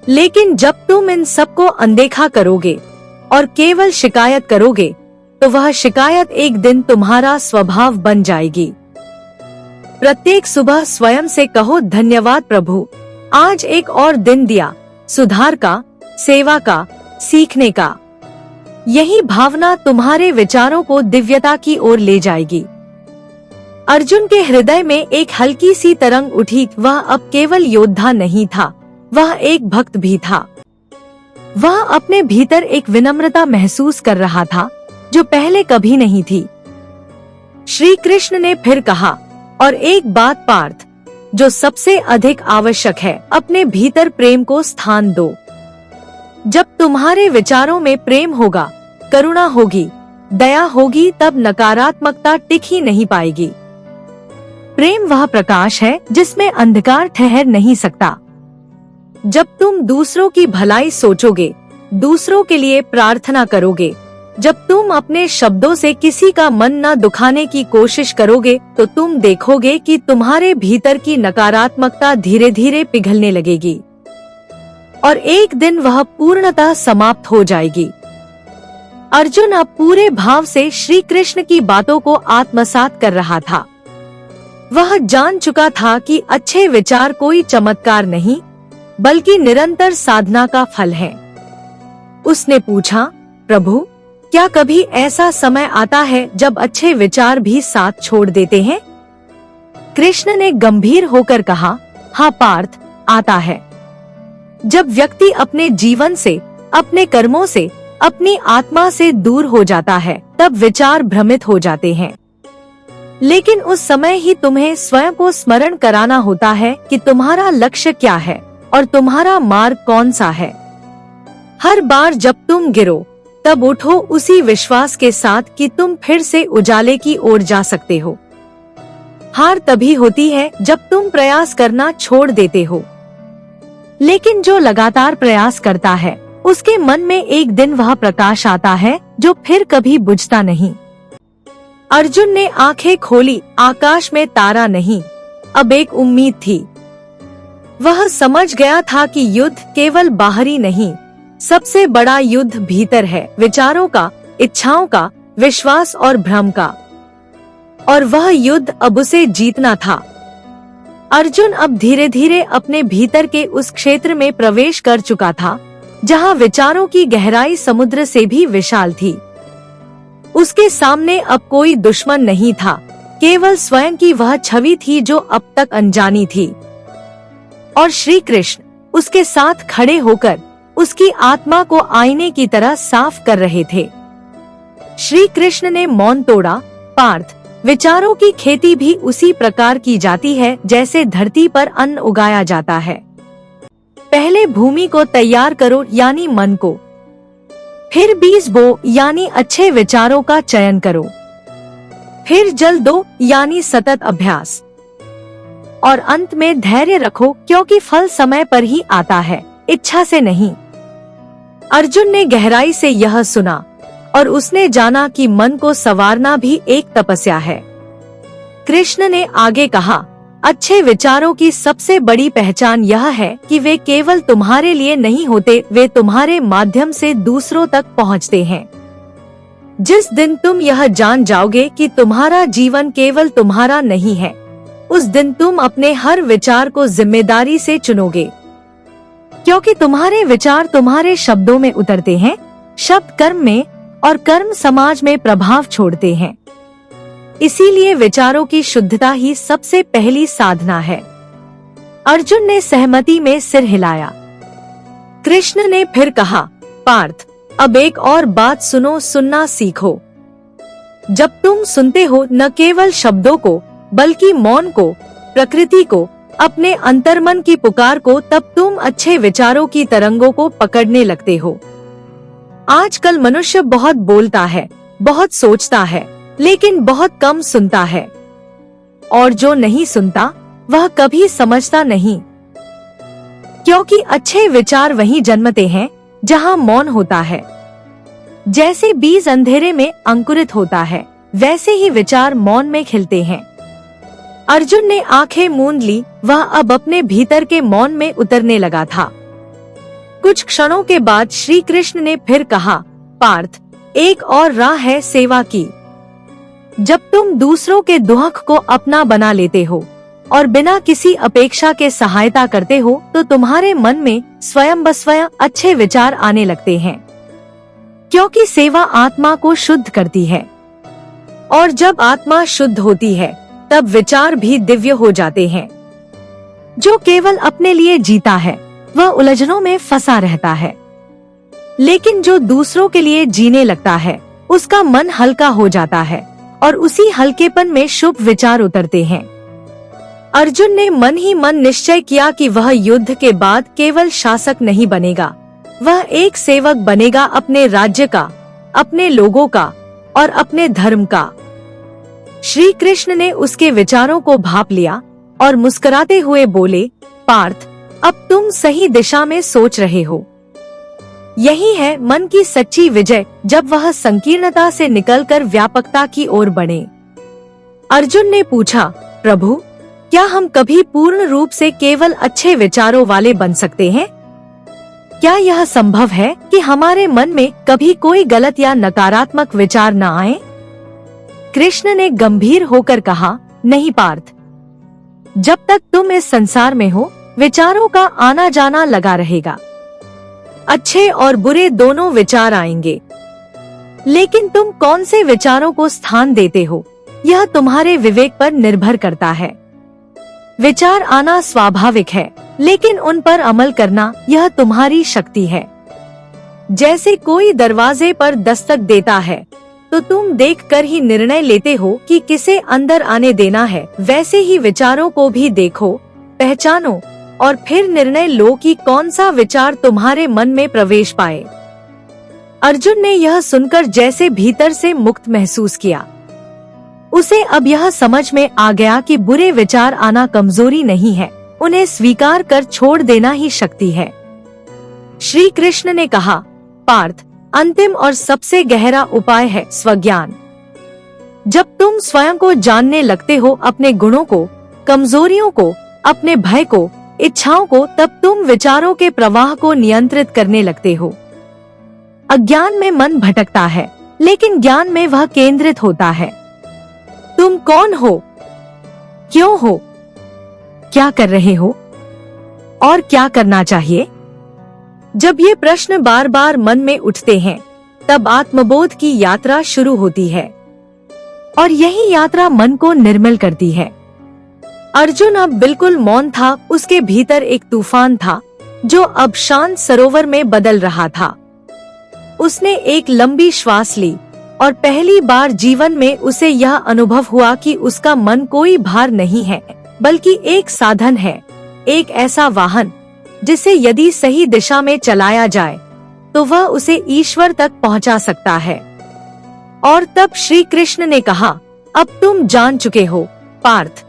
लेकिन जब तुम इन सबको अनदेखा करोगे और केवल शिकायत करोगे, तो वह शिकायत एक दिन तुम्हारा स्वभाव बन जाएगी। प्रत्येक सुबह स्वयं से कहो, धन्यवाद प्रभु, आज एक और दिन दिया, सुधार का, सेवा का, सीखने का। यही भावना तुम्हारे विचारों को दिव्यता की ओर ले जाएगी। अर्जुन के हृदय में एक हल्की सी तरंग उठी। वह अब केवल योद्धा नहीं था, वह एक भक्त भी था। वह अपने भीतर एक विनम्रता महसूस कर रहा था जो पहले कभी नहीं थी। श्री कृष्ण ने फिर कहा, और एक बात पार्थ, जो सबसे अधिक आवश्यक है, अपने भीतर प्रेम को स्थान दो। जब तुम्हारे विचारों में प्रेम होगा, करुणा होगी, दया होगी, तब नकारात्मकता टिक ही नहीं पाएगी। प्रेम वह प्रकाश है जिसमें अंधकार ठहर नहीं सकता। जब तुम दूसरों की भलाई सोचोगे, दूसरों के लिए प्रार्थना करोगे, जब तुम अपने शब्दों से किसी का मन न दुखाने की कोशिश करोगे, तो तुम देखोगे कि तुम्हारे भीतर की नकारात्मकता धीरे धीरे पिघलने लगेगी और एक दिन वह पूर्णतः समाप्त हो जाएगी। अर्जुन अब पूरे भाव से श्री कृष्ण की बातों को आत्मसात कर रहा था। वह जान चुका था कि अच्छे विचार कोई चमत्कार नहीं, बल्कि निरंतर साधना का फल है। उसने पूछा, प्रभु, क्या कभी ऐसा समय आता है जब अच्छे विचार भी साथ छोड़ देते हैं? कृष्ण ने गंभीर होकर कहा, हाँ पार्थ, आता है। जब व्यक्ति अपने जीवन से, अपने कर्मों से, अपनी आत्मा से दूर हो जाता है, तब विचार भ्रमित हो जाते हैं। लेकिन उस समय ही तुम्हें स्वयं को स्मरण कराना होता है कि तुम्हारा लक्ष्य क्या है और तुम्हारा मार्ग कौन सा है। हर बार जब तुम गिरो, तब उठो उसी विश्वास के साथ कि तुम फिर से उजाले की ओर जा सकते हो। हार तभी होती है जब तुम प्रयास करना छोड़ देते हो। लेकिन जो लगातार प्रयास करता है, उसके मन में एक दिन वह प्रकाश आता है जो फिर कभी बुझता नहीं। अर्जुन ने आंखें खोली, आकाश में तारा नहीं, अब एक उम्मीद थी। वह समझ गया था कि युद्ध केवल बाहरी नहीं, सबसे बड़ा युद्ध भीतर है, विचारों का, इच्छाओं का, विश्वास और भ्रम का। और वह युद्ध अब उसे जीतना था। अर्जुन अब धीरे धीरे अपने भीतर के उस क्षेत्र में प्रवेश कर चुका था जहां विचारों की गहराई समुद्र से भी विशाल थी। उसके सामने अब कोई दुश्मन नहीं था, केवल स्वयं की वह छवि थी जो अब तक अनजानी थी। और श्री कृष्ण उसके साथ खड़े होकर उसकी आत्मा को आईने की तरह साफ कर रहे थे। श्री कृष्ण ने मौन तोड़ा। पार्थ, विचारों की खेती भी उसी प्रकार की जाती है जैसे धरती पर अन्न उगाया जाता है। पहले भूमि को तैयार करो यानी मन को, फिर बीज बो यानी अच्छे विचारों का चयन करो, फिर जल दो यानी सतत अभ्यास, और अंत में धैर्य रखो क्योंकि फल समय पर ही आता है, इच्छा से नहीं। अर्जुन ने गहराई से यह सुना और उसने जाना कि मन को संवारना भी एक तपस्या है। कृष्ण ने आगे कहा, अच्छे विचारों की सबसे बड़ी पहचान यह है कि वे केवल तुम्हारे लिए नहीं होते, वे तुम्हारे माध्यम से दूसरों तक पहुंचते हैं। जिस दिन तुम यह जान जाओगे कि तुम्हारा जीवन केवल तुम्हारा नहीं है, उस दिन तुम अपने हर विचार को जिम्मेदारी से चुनोगे, क्योंकि तुम्हारे विचार तुम्हारे शब्दों में उतरते हैं, शब्द कर्म में और कर्म समाज में प्रभाव छोड़ते हैं। इसीलिए विचारों की शुद्धता ही सबसे पहली साधना है। अर्जुन ने सहमति में सिर हिलाया। कृष्ण ने फिर कहा, पार्थ, अब एक और बात सुनो, सुनना सीखो। जब तुम सुनते हो न केवल शब्दों को बल्कि मौन को, प्रकृति को, अपने अंतर्मन की पुकार को, तब तुम अच्छे विचारों की तरंगों को पकड़ने लगते हो। आजकल मनुष्य बहुत बोलता है, बहुत सोचता है, लेकिन बहुत कम सुनता है, और जो नहीं सुनता वह कभी समझता नहीं, क्योंकि अच्छे विचार वहीं जन्मते हैं जहां मौन होता है। जैसे बीज अंधेरे में अंकुरित होता है, वैसे ही विचार मौन में खिलते हैं। अर्जुन ने आंखें मूंद ली, वह अब अपने भीतर के मौन में उतरने लगा था। कुछ क्षणों के बाद श्री कृष्ण ने फिर कहा, पार्थ, एक और राह है सेवा की। जब तुम दूसरों के दुख को अपना बना लेते हो और बिना किसी अपेक्षा के सहायता करते हो, तो तुम्हारे मन में स्वयं ब स्वयं अच्छे विचार आने लगते हैं, क्योंकि सेवा आत्मा को शुद्ध करती है। और जब आत्मा शुद्ध होती है, तब विचार भी दिव्य हो जाते हैं। जो केवल अपने लिए जीता है, वह उलझनों में फंसा रहता है, लेकिन जो दूसरों के लिए जीने लगता है, उसका मन हल्का हो जाता है और उसी हल्केपन में शुभ विचार उतरते हैं। अर्जुन ने मन ही मन निश्चय किया कि वह युद्ध के बाद केवल शासक नहीं बनेगा, वह एक सेवक बनेगा, अपने राज्य का, अपने लोगों का और अपने धर्म का। श्री कृष्ण ने उसके विचारों को भांप लिया और मुस्कुराते हुए बोले, पार्थ, अब तुम सही दिशा में सोच रहे हो। यही है मन की सच्ची विजय, जब वह संकीर्णता से निकलकर व्यापकता की ओर बढ़े। अर्जुन ने पूछा, प्रभु, क्या हम कभी पूर्ण रूप से केवल अच्छे विचारों वाले बन सकते हैं? क्या यह संभव है कि हमारे मन में कभी कोई गलत या नकारात्मक विचार न आए? कृष्ण ने गंभीर होकर कहा, नहीं पार्थ, जब तक तुम इस संसार में हो, विचारों का आना जाना लगा रहेगा। अच्छे और बुरे दोनों विचार आएंगे, लेकिन तुम कौन से विचारों को स्थान देते हो, यह तुम्हारे विवेक पर निर्भर करता है। विचार आना स्वाभाविक है, लेकिन उन पर अमल करना यह तुम्हारी शक्ति है। जैसे कोई दरवाजे पर दस्तक देता है, तो तुम देखकर ही निर्णय लेते हो कि किसे अंदर आने देना है, वैसे ही विचारों को भी देखो, पहचानो और फिर निर्णय लो कि कौन सा विचार तुम्हारे मन में प्रवेश पाए। अर्जुन ने यह सुनकर जैसे भीतर से मुक्त महसूस किया। उसे अब यह समझ में आ गया कि बुरे विचार आना कमजोरी नहीं है, उन्हें स्वीकार कर छोड़ देना ही शक्ति है। श्री कृष्ण ने कहा, पार्थ, अंतिम और सबसे गहरा उपाय है स्वज्ञान। जब तुम स्वयं को जानने लगते हो, अपने गुणों को, कमजोरियों को, अपने भय को, इच्छाओं को, तब तुम विचारों के प्रवाह को नियंत्रित करने लगते हो। अज्ञान में मन भटकता है, लेकिन ज्ञान में वह केंद्रित होता है। तुम कौन हो, क्यों हो, क्या कर रहे हो और क्या करना चाहिए? जब ये प्रश्न बार बार मन में उठते हैं, तब आत्मबोध की यात्रा शुरू होती है और यही यात्रा मन को निर्मल करती है। अर्जुन अब बिल्कुल मौन था, उसके भीतर एक तूफान था जो अब शांत सरोवर में बदल रहा था। उसने एक लंबी श्वास ली और पहली बार जीवन में उसे यह अनुभव हुआ कि उसका मन कोई भार नहीं है, बल्कि एक साधन है, एक ऐसा वाहन जिसे यदि सही दिशा में चलाया जाए तो वह उसे ईश्वर तक पहुंचा सकता है। और तब श्री कृष्ण ने कहा, अब तुम जान चुके हो पार्थ,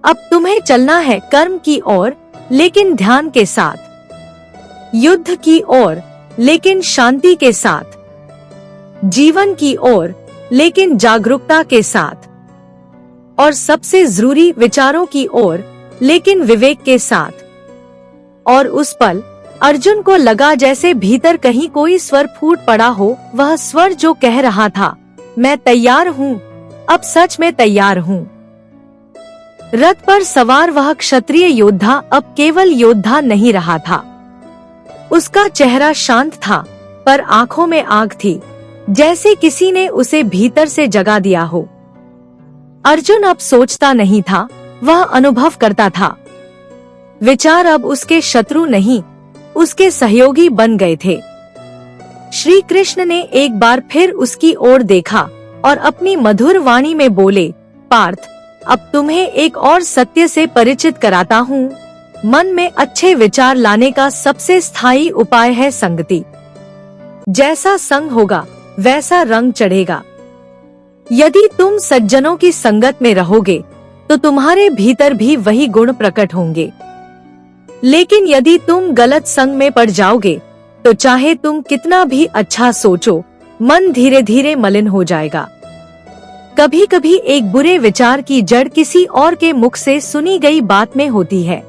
अब तुम्हें चलना है कर्म की ओर लेकिन ध्यान के साथ, युद्ध की ओर लेकिन शांति के साथ, जीवन की ओर लेकिन जागरूकता के साथ, और सबसे जरूरी विचारों की ओर लेकिन विवेक के साथ। और उस पल अर्जुन को लगा जैसे भीतर कहीं कोई स्वर फूट पड़ा हो, वह स्वर जो कह रहा था, मैं तैयार हूँ, अब सच में तैयार हूँ। रथ पर सवार वह क्षत्रिय योद्धा अब केवल योद्धा नहीं रहा था। उसका चेहरा शांत था पर आंखों में आग थी, जैसे किसी ने उसे भीतर से जगा दिया हो। अर्जुन अब सोचता नहीं था, वह अनुभव करता था। विचार अब उसके शत्रु नहीं, उसके सहयोगी बन गए थे। श्री कृष्ण ने एक बार फिर उसकी ओर देखा और अपनी मधुर वाणी में बोले, पार्थ, अब तुम्हें एक और सत्य से परिचित कराता हूँ। मन में अच्छे विचार लाने का सबसे स्थायी उपाय है संगति। जैसा संग होगा वैसा रंग चढ़ेगा। यदि तुम सज्जनों की संगत में रहोगे तो तुम्हारे भीतर भी वही गुण प्रकट होंगे। लेकिन यदि तुम गलत संग में पड़ जाओगे तो चाहे तुम कितना भी अच्छा सोचो, मन धीरे धीरे मलिन हो जाएगा। कभी कभी एक बुरे विचार की जड़ किसी और के मुख से सुनी गई बात में होती है।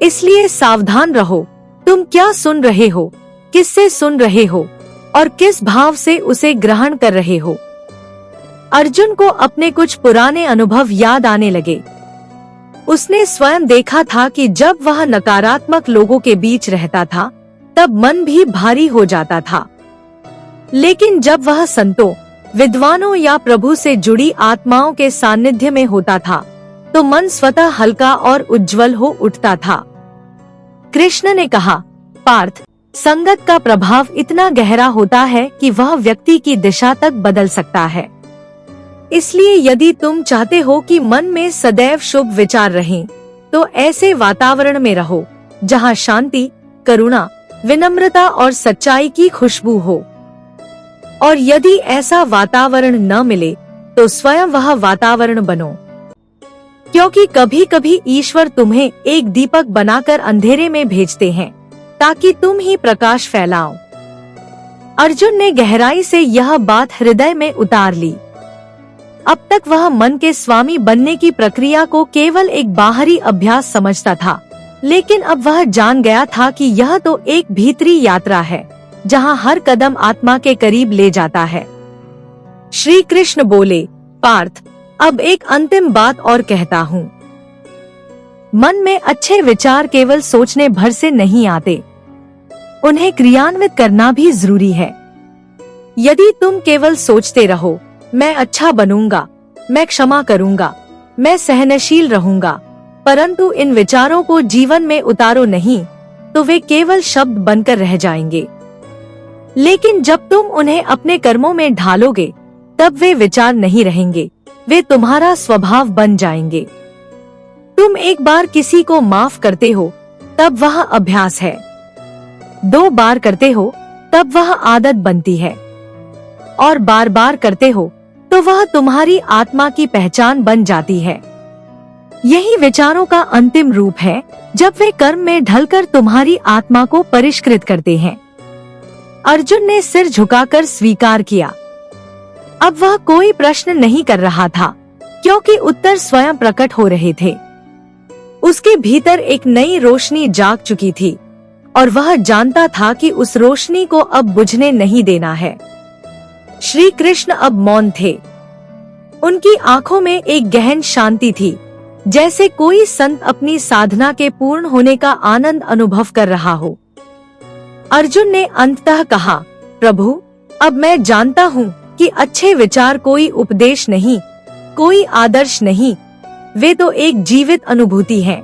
इसलिए सावधान रहो, तुम क्या सुन रहे हो, किससे सुन रहे हो और किस भाव से उसे ग्रहण कर रहे हो। अर्जुन को अपने कुछ पुराने अनुभव याद आने लगे। उसने स्वयं देखा था कि जब वह नकारात्मक लोगों के बीच रहता था तब मन भी भारी हो जाता था, लेकिन जब वह संतों, विद्वानों या प्रभु से जुड़ी आत्माओं के सानिध्य में होता था तो मन स्वतः हल्का और उज्जवल हो उठता था। कृष्ण ने कहा, पार्थ, संगत का प्रभाव इतना गहरा होता है कि वह व्यक्ति की दिशा तक बदल सकता है। इसलिए यदि तुम चाहते हो कि मन में सदैव शुभ विचार रहें, तो ऐसे वातावरण में रहो जहाँ शांति, करुणा, विनम्रता और सच्चाई की खुशबू हो। और यदि ऐसा वातावरण न मिले तो स्वयं वह वातावरण बनो, क्योंकि कभी कभी ईश्वर तुम्हें एक दीपक बनाकर अंधेरे में भेजते हैं ताकि तुम ही प्रकाश फैलाओ। अर्जुन ने गहराई से यह बात हृदय में उतार ली। अब तक वह मन के स्वामी बनने की प्रक्रिया को केवल एक बाहरी अभ्यास समझता था, लेकिन अब वह जान गया था कि यह तो एक भीतरी यात्रा है जहाँ हर कदम आत्मा के करीब ले जाता है। श्री कृष्ण बोले, पार्थ, अब एक अंतिम बात और कहता हूँ। मन में अच्छे विचार केवल सोचने भर से नहीं आते, उन्हें क्रियान्वित करना भी जरूरी है। यदि तुम केवल सोचते रहो, मैं अच्छा बनूंगा, मैं क्षमा करूंगा, मैं सहनशील रहूंगा, परंतु इन विचारों को जीवन में उतारो नहीं, तो वे केवल शब्द बनकर रह जाएंगे। लेकिन जब तुम उन्हें अपने कर्मों में ढालोगे, तब वे विचार नहीं रहेंगे, वे तुम्हारा स्वभाव बन जाएंगे। तुम एक बार किसी को माफ करते हो, तब वह अभ्यास है। 2 बार करते हो, तब वह आदत बनती है, और बार बार करते हो तो वह तुम्हारी आत्मा की पहचान बन जाती है। यही विचारों का अंतिम रूप है, जब वे कर्म में ढलकर तुम्हारी आत्मा को परिष्कृत करते हैं। अर्जुन ने सिर झुकाकर स्वीकार किया। अब वह कोई प्रश्न नहीं कर रहा था, क्योंकि उत्तर स्वयं प्रकट हो रहे थे। उसके भीतर एक नई रोशनी जाग चुकी थी और वह जानता था कि उस रोशनी को अब बुझने नहीं देना है। श्री कृष्ण अब मौन थे। उनकी आंखों में एक गहन शांति थी, जैसे कोई संत अपनी साधना के पूर्ण होने का आनंद अनुभव कर रहा हो। अर्जुन ने अंततः कहा, प्रभु, अब मैं जानता हूँ कि अच्छे विचार कोई उपदेश नहीं, कोई आदर्श नहीं, वे तो एक जीवित अनुभूति हैं।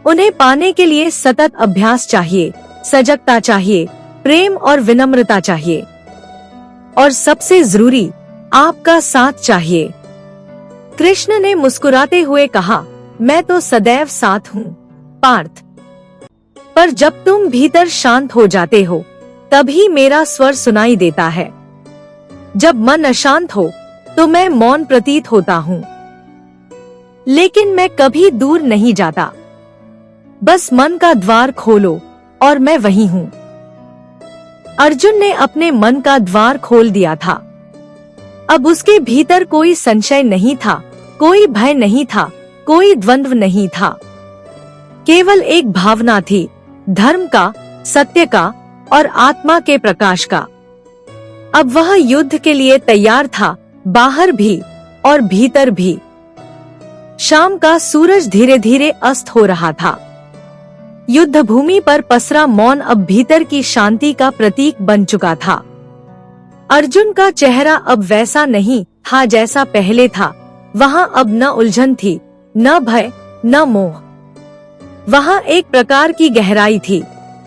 उन्हें पाने के लिए सतत अभ्यास चाहिए, सजगता चाहिए, प्रेम और विनम्रता चाहिए, और सबसे जरूरी आपका साथ चाहिए। कृष्ण ने मुस्कुराते हुए कहा, मैं तो सदैव साथ हूँ पार्थ, पर जब तुम भीतर शांत हो जाते हो तभी मेरा स्वर सुनाई देता है। जब मन अशांत हो तो मैं मौन प्रतीत होता हूँ, लेकिन मैं कभी दूर नहीं जाता। बस मन का द्वार खोलो और मैं वही हूँ। अर्जुन ने अपने मन का द्वार खोल दिया था। अब उसके भीतर कोई संशय नहीं था, कोई भय नहीं था, कोई द्वंद्व नहीं था। केवल एक भावना थी, धर्म का, सत्य का और आत्मा के प्रकाश का। अब वह युद्ध के लिए तैयार था, बाहर भी और भीतर भी। शाम का सूरज धीरे धीरे अस्त हो रहा था। युद्ध भूमि पर पसरा मौन अब भीतर की शांति का प्रतीक बन चुका था। अर्जुन का चेहरा अब वैसा नहीं था जैसा पहले था। वहाँ अब न उलझन थी, न भय, न मोह। वहाँ एक प्रकार की गहराई थी,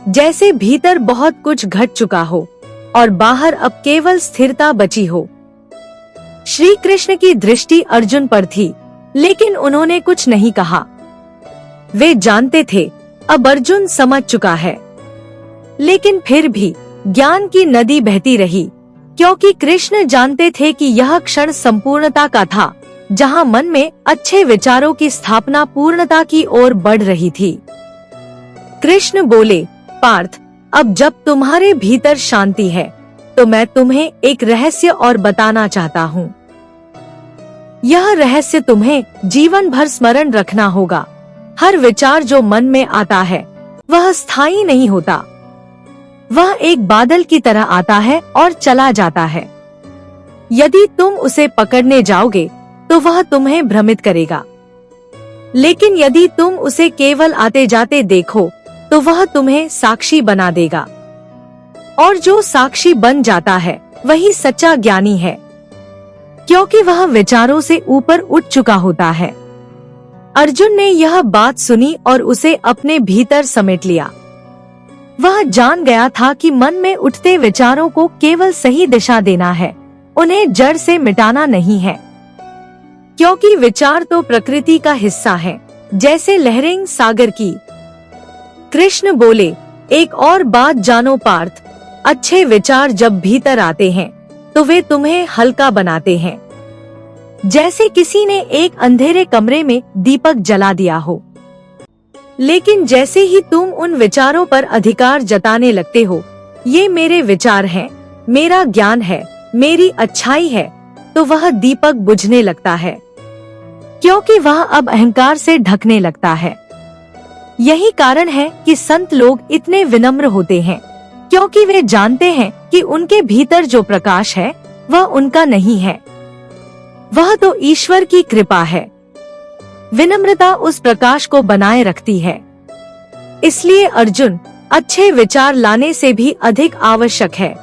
जैसे भीतर बहुत कुछ घट चुका हो और बाहर अब केवल स्थिरता बची हो। श्री कृष्ण की दृष्टि अर्जुन पर थी, लेकिन उन्होंने कुछ नहीं कहा। वे जानते थे अब अर्जुन समझ चुका है, लेकिन फिर भी ज्ञान की नदी बहती रही, क्योंकि कृष्ण जानते थे कि यह क्षण संपूर्णता का था, जहां मन में अच्छे विचारों की स्थापना पूर्णता की ओर बढ़ रही थी। कृष्ण बोले, पार्थ, अब जब तुम्हारे भीतर शांति है तो मैं तुम्हें एक रहस्य और बताना चाहता हूँ। यह रहस्य तुम्हें जीवन भर स्मरण रखना होगा। हर विचार जो मन में आता है वह स्थायी नहीं होता। वह एक बादल की तरह आता है और चला जाता है। यदि तुम उसे पकड़ने जाओगे तो वह तुम्हें भ्रमित करेगा, लेकिन यदि तुम उसे केवल आते जाते देखो तो वह तुम्हें साक्षी बना देगा। और जो साक्षी बन जाता है वही सच्चा ज्ञानी है, क्योंकि वह विचारों से ऊपर उठ चुका होता है। अर्जुन ने यह बात सुनी और उसे अपने भीतर समेट लिया। वह जान गया था कि मन में उठते विचारों को केवल सही दिशा देना है, उन्हें जड़ से मिटाना नहीं है, क्योंकि विचार तो प्रकृति का हिस्सा है, जैसे लहरें सागर की। कृष्ण बोले, एक और बात जानो पार्थ, अच्छे विचार जब भीतर आते हैं तो वे तुम्हें हल्का बनाते हैं, जैसे किसी ने एक अंधेरे कमरे में दीपक जला दिया हो। लेकिन जैसे ही तुम उन विचारों पर अधिकार जताने लगते हो, ये मेरे विचार हैं, मेरा ज्ञान है, मेरी अच्छाई है, तो वह दीपक बुझने लगता है, क्योंकि वह अब अहंकार से ढकने लगता है। यही कारण है कि संत लोग इतने विनम्र होते हैं, क्योंकि वे जानते हैं कि उनके भीतर जो प्रकाश है वह उनका नहीं है, वह तो ईश्वर की कृपा है। विनम्रता उस प्रकाश को बनाए रखती है। इसलिए अर्जुन, अच्छे विचार लाने से भी अधिक आवश्यक है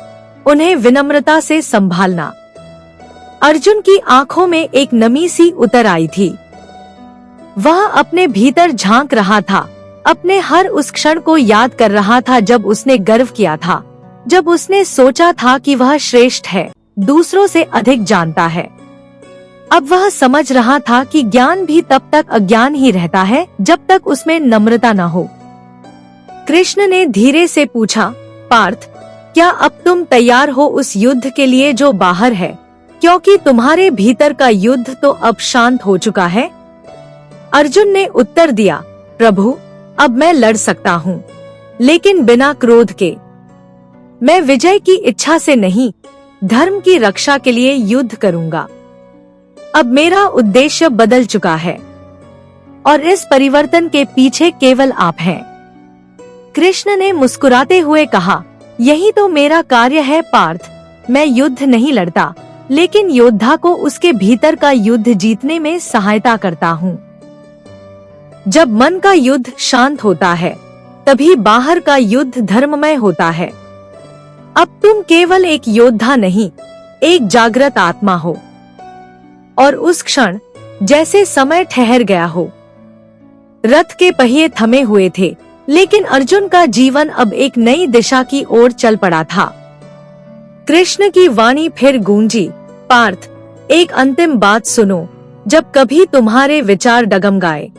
उन्हें विनम्रता से संभालना। अर्जुन की आंखों में एक नमी सी उतर आई थी। वह अपने भीतर झांक रहा था, अपने हर उस क्षण को याद कर रहा था जब उसने गर्व किया था, जब उसने सोचा था कि वह श्रेष्ठ है, दूसरों से अधिक जानता है। अब वह समझ रहा था कि ज्ञान भी तब तक अज्ञान ही रहता है जब तक उसमें नम्रता न हो। कृष्ण ने धीरे से पूछा, पार्थ, क्या अब तुम तैयार हो उस युद्ध के लिए जो बाहर है, क्योंकि तुम्हारे भीतर का युद्ध तो अब शांत हो चुका है? अर्जुन ने उत्तर दिया, प्रभु, अब मैं लड़ सकता हूँ, लेकिन बिना क्रोध के। मैं विजय की इच्छा से नहीं, धर्म की रक्षा के लिए युद्ध करूँगा। अब मेरा उद्देश्य बदल चुका है और इस परिवर्तन के पीछे केवल आप हैं। कृष्ण ने मुस्कुराते हुए कहा, यही तो मेरा कार्य है पार्थ। मैं युद्ध नहीं लड़ता, लेकिन योद्धा को उसके भीतर का युद्ध जीतने में सहायता करता हूँ। जब मन का युद्ध शांत होता है, तभी बाहर का युद्ध धर्ममय होता है। अब तुम केवल एक योद्धा नहीं, एक जागृत आत्मा हो। और उस क्षण जैसे समय ठहर गया हो। रथ के पहिए थमे हुए थे, लेकिन अर्जुन का जीवन अब एक नई दिशा की ओर चल पड़ा था। कृष्ण की वाणी फिर गूंजी, पार्थ, एक अंतिम बात सुनो। जब कभी तुम्हारे विचार डगमगाए,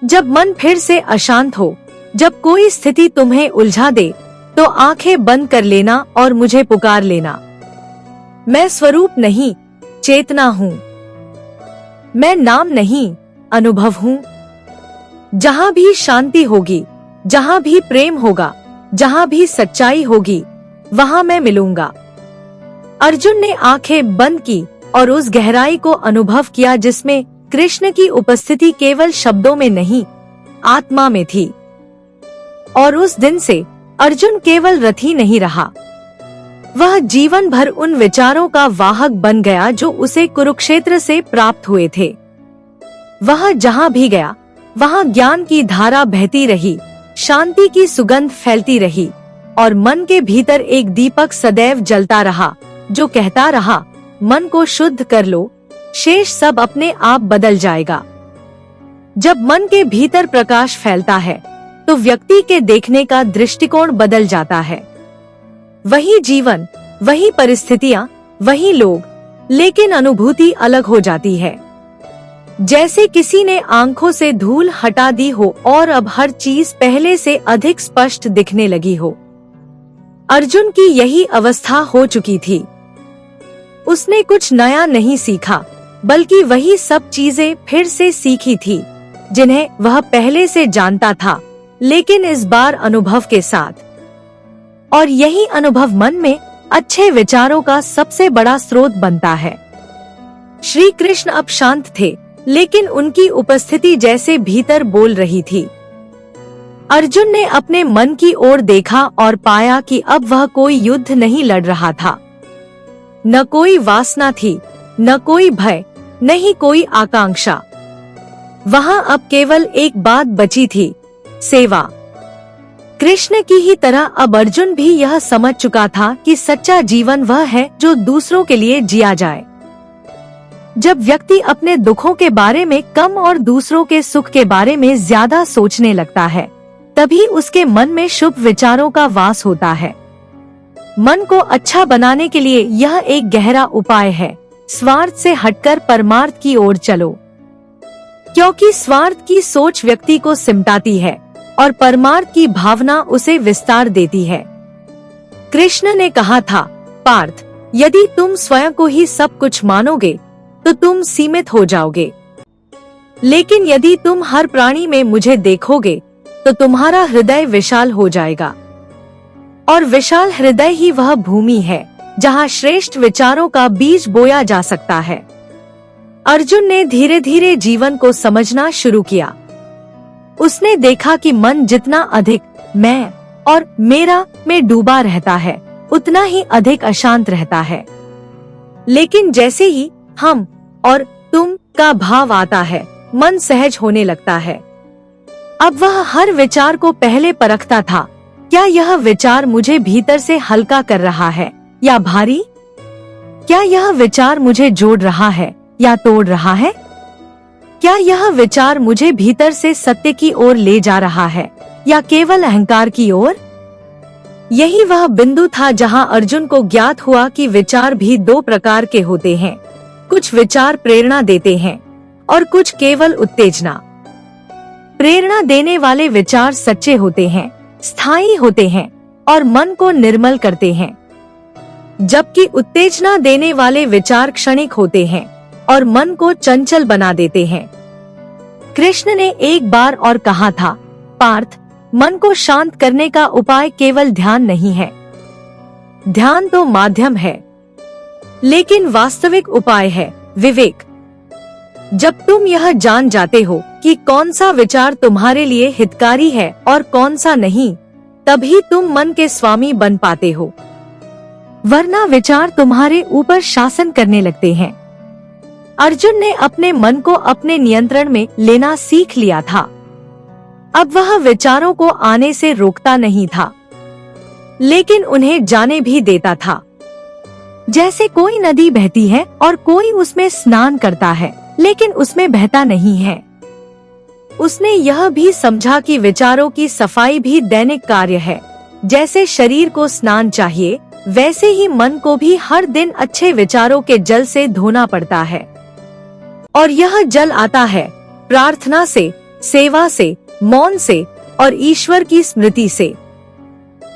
जब मन फिर से अशांत हो, जब कोई स्थिति तुम्हें उलझा दे, तो आंखें बंद कर लेना और मुझे पुकार लेना। मैं स्वरूप नहीं, चेतना हूँ। मैं नाम नहीं, अनुभव हूँ। जहाँ भी शांति होगी, जहाँ भी प्रेम होगा, जहाँ भी सच्चाई होगी, वहाँ मैं मिलूंगा। अर्जुन ने आंखें बंद की और उस गहराई को अनुभव किया जिसमें कृष्ण की उपस्थिति केवल शब्दों में नहीं, आत्मा में थी। और उस दिन से अर्जुन केवल रथी नहीं रहा, वह जीवन भर उन विचारों का वाहक बन गया जो उसे कुरुक्षेत्र से प्राप्त हुए थे। वह जहाँ भी गया, वहाँ ज्ञान की धारा बहती रही, शांति की सुगंध फैलती रही, और मन के भीतर एक दीपक सदैव जलता रहा, जो कहता रहा, मन को शुद्ध कर लो, शेष सब अपने आप बदल जाएगा। जब मन के भीतर प्रकाश फैलता है, तो व्यक्ति के देखने का दृष्टिकोण बदल जाता है। वही जीवन, वही परिस्थितियाँ, वही लोग, लेकिन अनुभूति अलग हो जाती है। जैसे किसी ने आंखों से धूल हटा दी हो और अब हर चीज पहले से अधिक स्पष्ट दिखने लगी हो। अर्जुन की यही अवस्था हो चुकी थी। उसने कुछ नया नहीं सीखा, बल्कि वही सब चीजें फिर से सीखी थी जिन्हें वह पहले से जानता था, लेकिन इस बार अनुभव के साथ। और यही अनुभव मन में अच्छे विचारों का सबसे बड़ा स्रोत बनता है। श्री कृष्ण अब शांत थे, लेकिन उनकी उपस्थिति जैसे भीतर बोल रही थी। अर्जुन ने अपने मन की ओर देखा और पाया कि अब वह कोई युद्ध नहीं लड़ रहा था। न कोई वासना थी, न कोई भय, न ही कोई आकांक्षा। वहाँ अब केवल एक बात बची थी, सेवा। कृष्ण की ही तरह अब अर्जुन भी यह समझ चुका था कि सच्चा जीवन वह है जो दूसरों के लिए जिया जाए। जब व्यक्ति अपने दुखों के बारे में कम और दूसरों के सुख के बारे में ज्यादा सोचने लगता है, तभी उसके मन में शुभ विचारों का वास होता है। मन को अच्छा बनाने के लिए यह एक गहरा उपाय है, स्वार्थ से हटकर परमार्थ की ओर चलो। क्योंकि स्वार्थ की सोच व्यक्ति को सिमटाती है और परमार्थ की भावना उसे विस्तार देती है। कृष्ण ने कहा था, पार्थ, यदि तुम स्वयं को ही सब कुछ मानोगे तो तुम सीमित हो जाओगे, लेकिन यदि तुम हर प्राणी में मुझे देखोगे तो तुम्हारा हृदय विशाल हो जाएगा। और विशाल हृदय ही वह भूमि है जहाँ श्रेष्ठ विचारों का बीज बोया जा सकता है। अर्जुन ने धीरे धीरे जीवन को समझना शुरू किया। उसने देखा कि मन जितना अधिक मैं और मेरा में डूबा रहता है, उतना ही अधिक अशांत रहता है। लेकिन जैसे ही हम और तुम का भाव आता है, मन सहज होने लगता है। अब वह हर विचार को पहले परखता था, क्या यह विचार मुझे भीतर से हल्का कर रहा है या भारी? क्या यह विचार मुझे जोड़ रहा है या तोड़ रहा है? क्या यह विचार मुझे भीतर से सत्य की ओर ले जा रहा है या केवल अहंकार की ओर? यही वह बिंदु था जहां अर्जुन को ज्ञात हुआ कि विचार भी दो प्रकार के होते हैं। कुछ विचार प्रेरणा देते हैं और कुछ केवल उत्तेजना। प्रेरणा देने वाले विचार सच्चे होते हैं, स्थायी होते हैं और मन को निर्मल करते हैं, जबकि उत्तेजना देने वाले विचार क्षणिक होते हैं और मन को चंचल बना देते हैं। कृष्ण ने एक बार और कहा था, पार्थ, मन को शांत करने का उपाय केवल ध्यान नहीं है। ध्यान तो माध्यम है, लेकिन वास्तविक उपाय है विवेक। जब तुम यह जान जाते हो कि कौन सा विचार तुम्हारे लिए हितकारी है और कौन सा नहीं, तभी तुम मन के स्वामी बन पाते हो, वरना विचार तुम्हारे ऊपर शासन करने लगते हैं। अर्जुन ने अपने मन को अपने नियंत्रण में लेना सीख लिया था। अब वह विचारों को आने से रोकता नहीं था, लेकिन उन्हें जाने भी देता था। जैसे कोई नदी बहती है और कोई उसमें स्नान करता है लेकिन उसमें बहता नहीं है। उसने यह भी समझा कि विचारों की सफाई भी दैनिक कार्य है। जैसे शरीर को स्नान चाहिए, वैसे ही मन को भी हर दिन अच्छे विचारों के जल से धोना पड़ता है। और यह जल आता है प्रार्थना से, सेवा से, मौन से और ईश्वर की स्मृति से।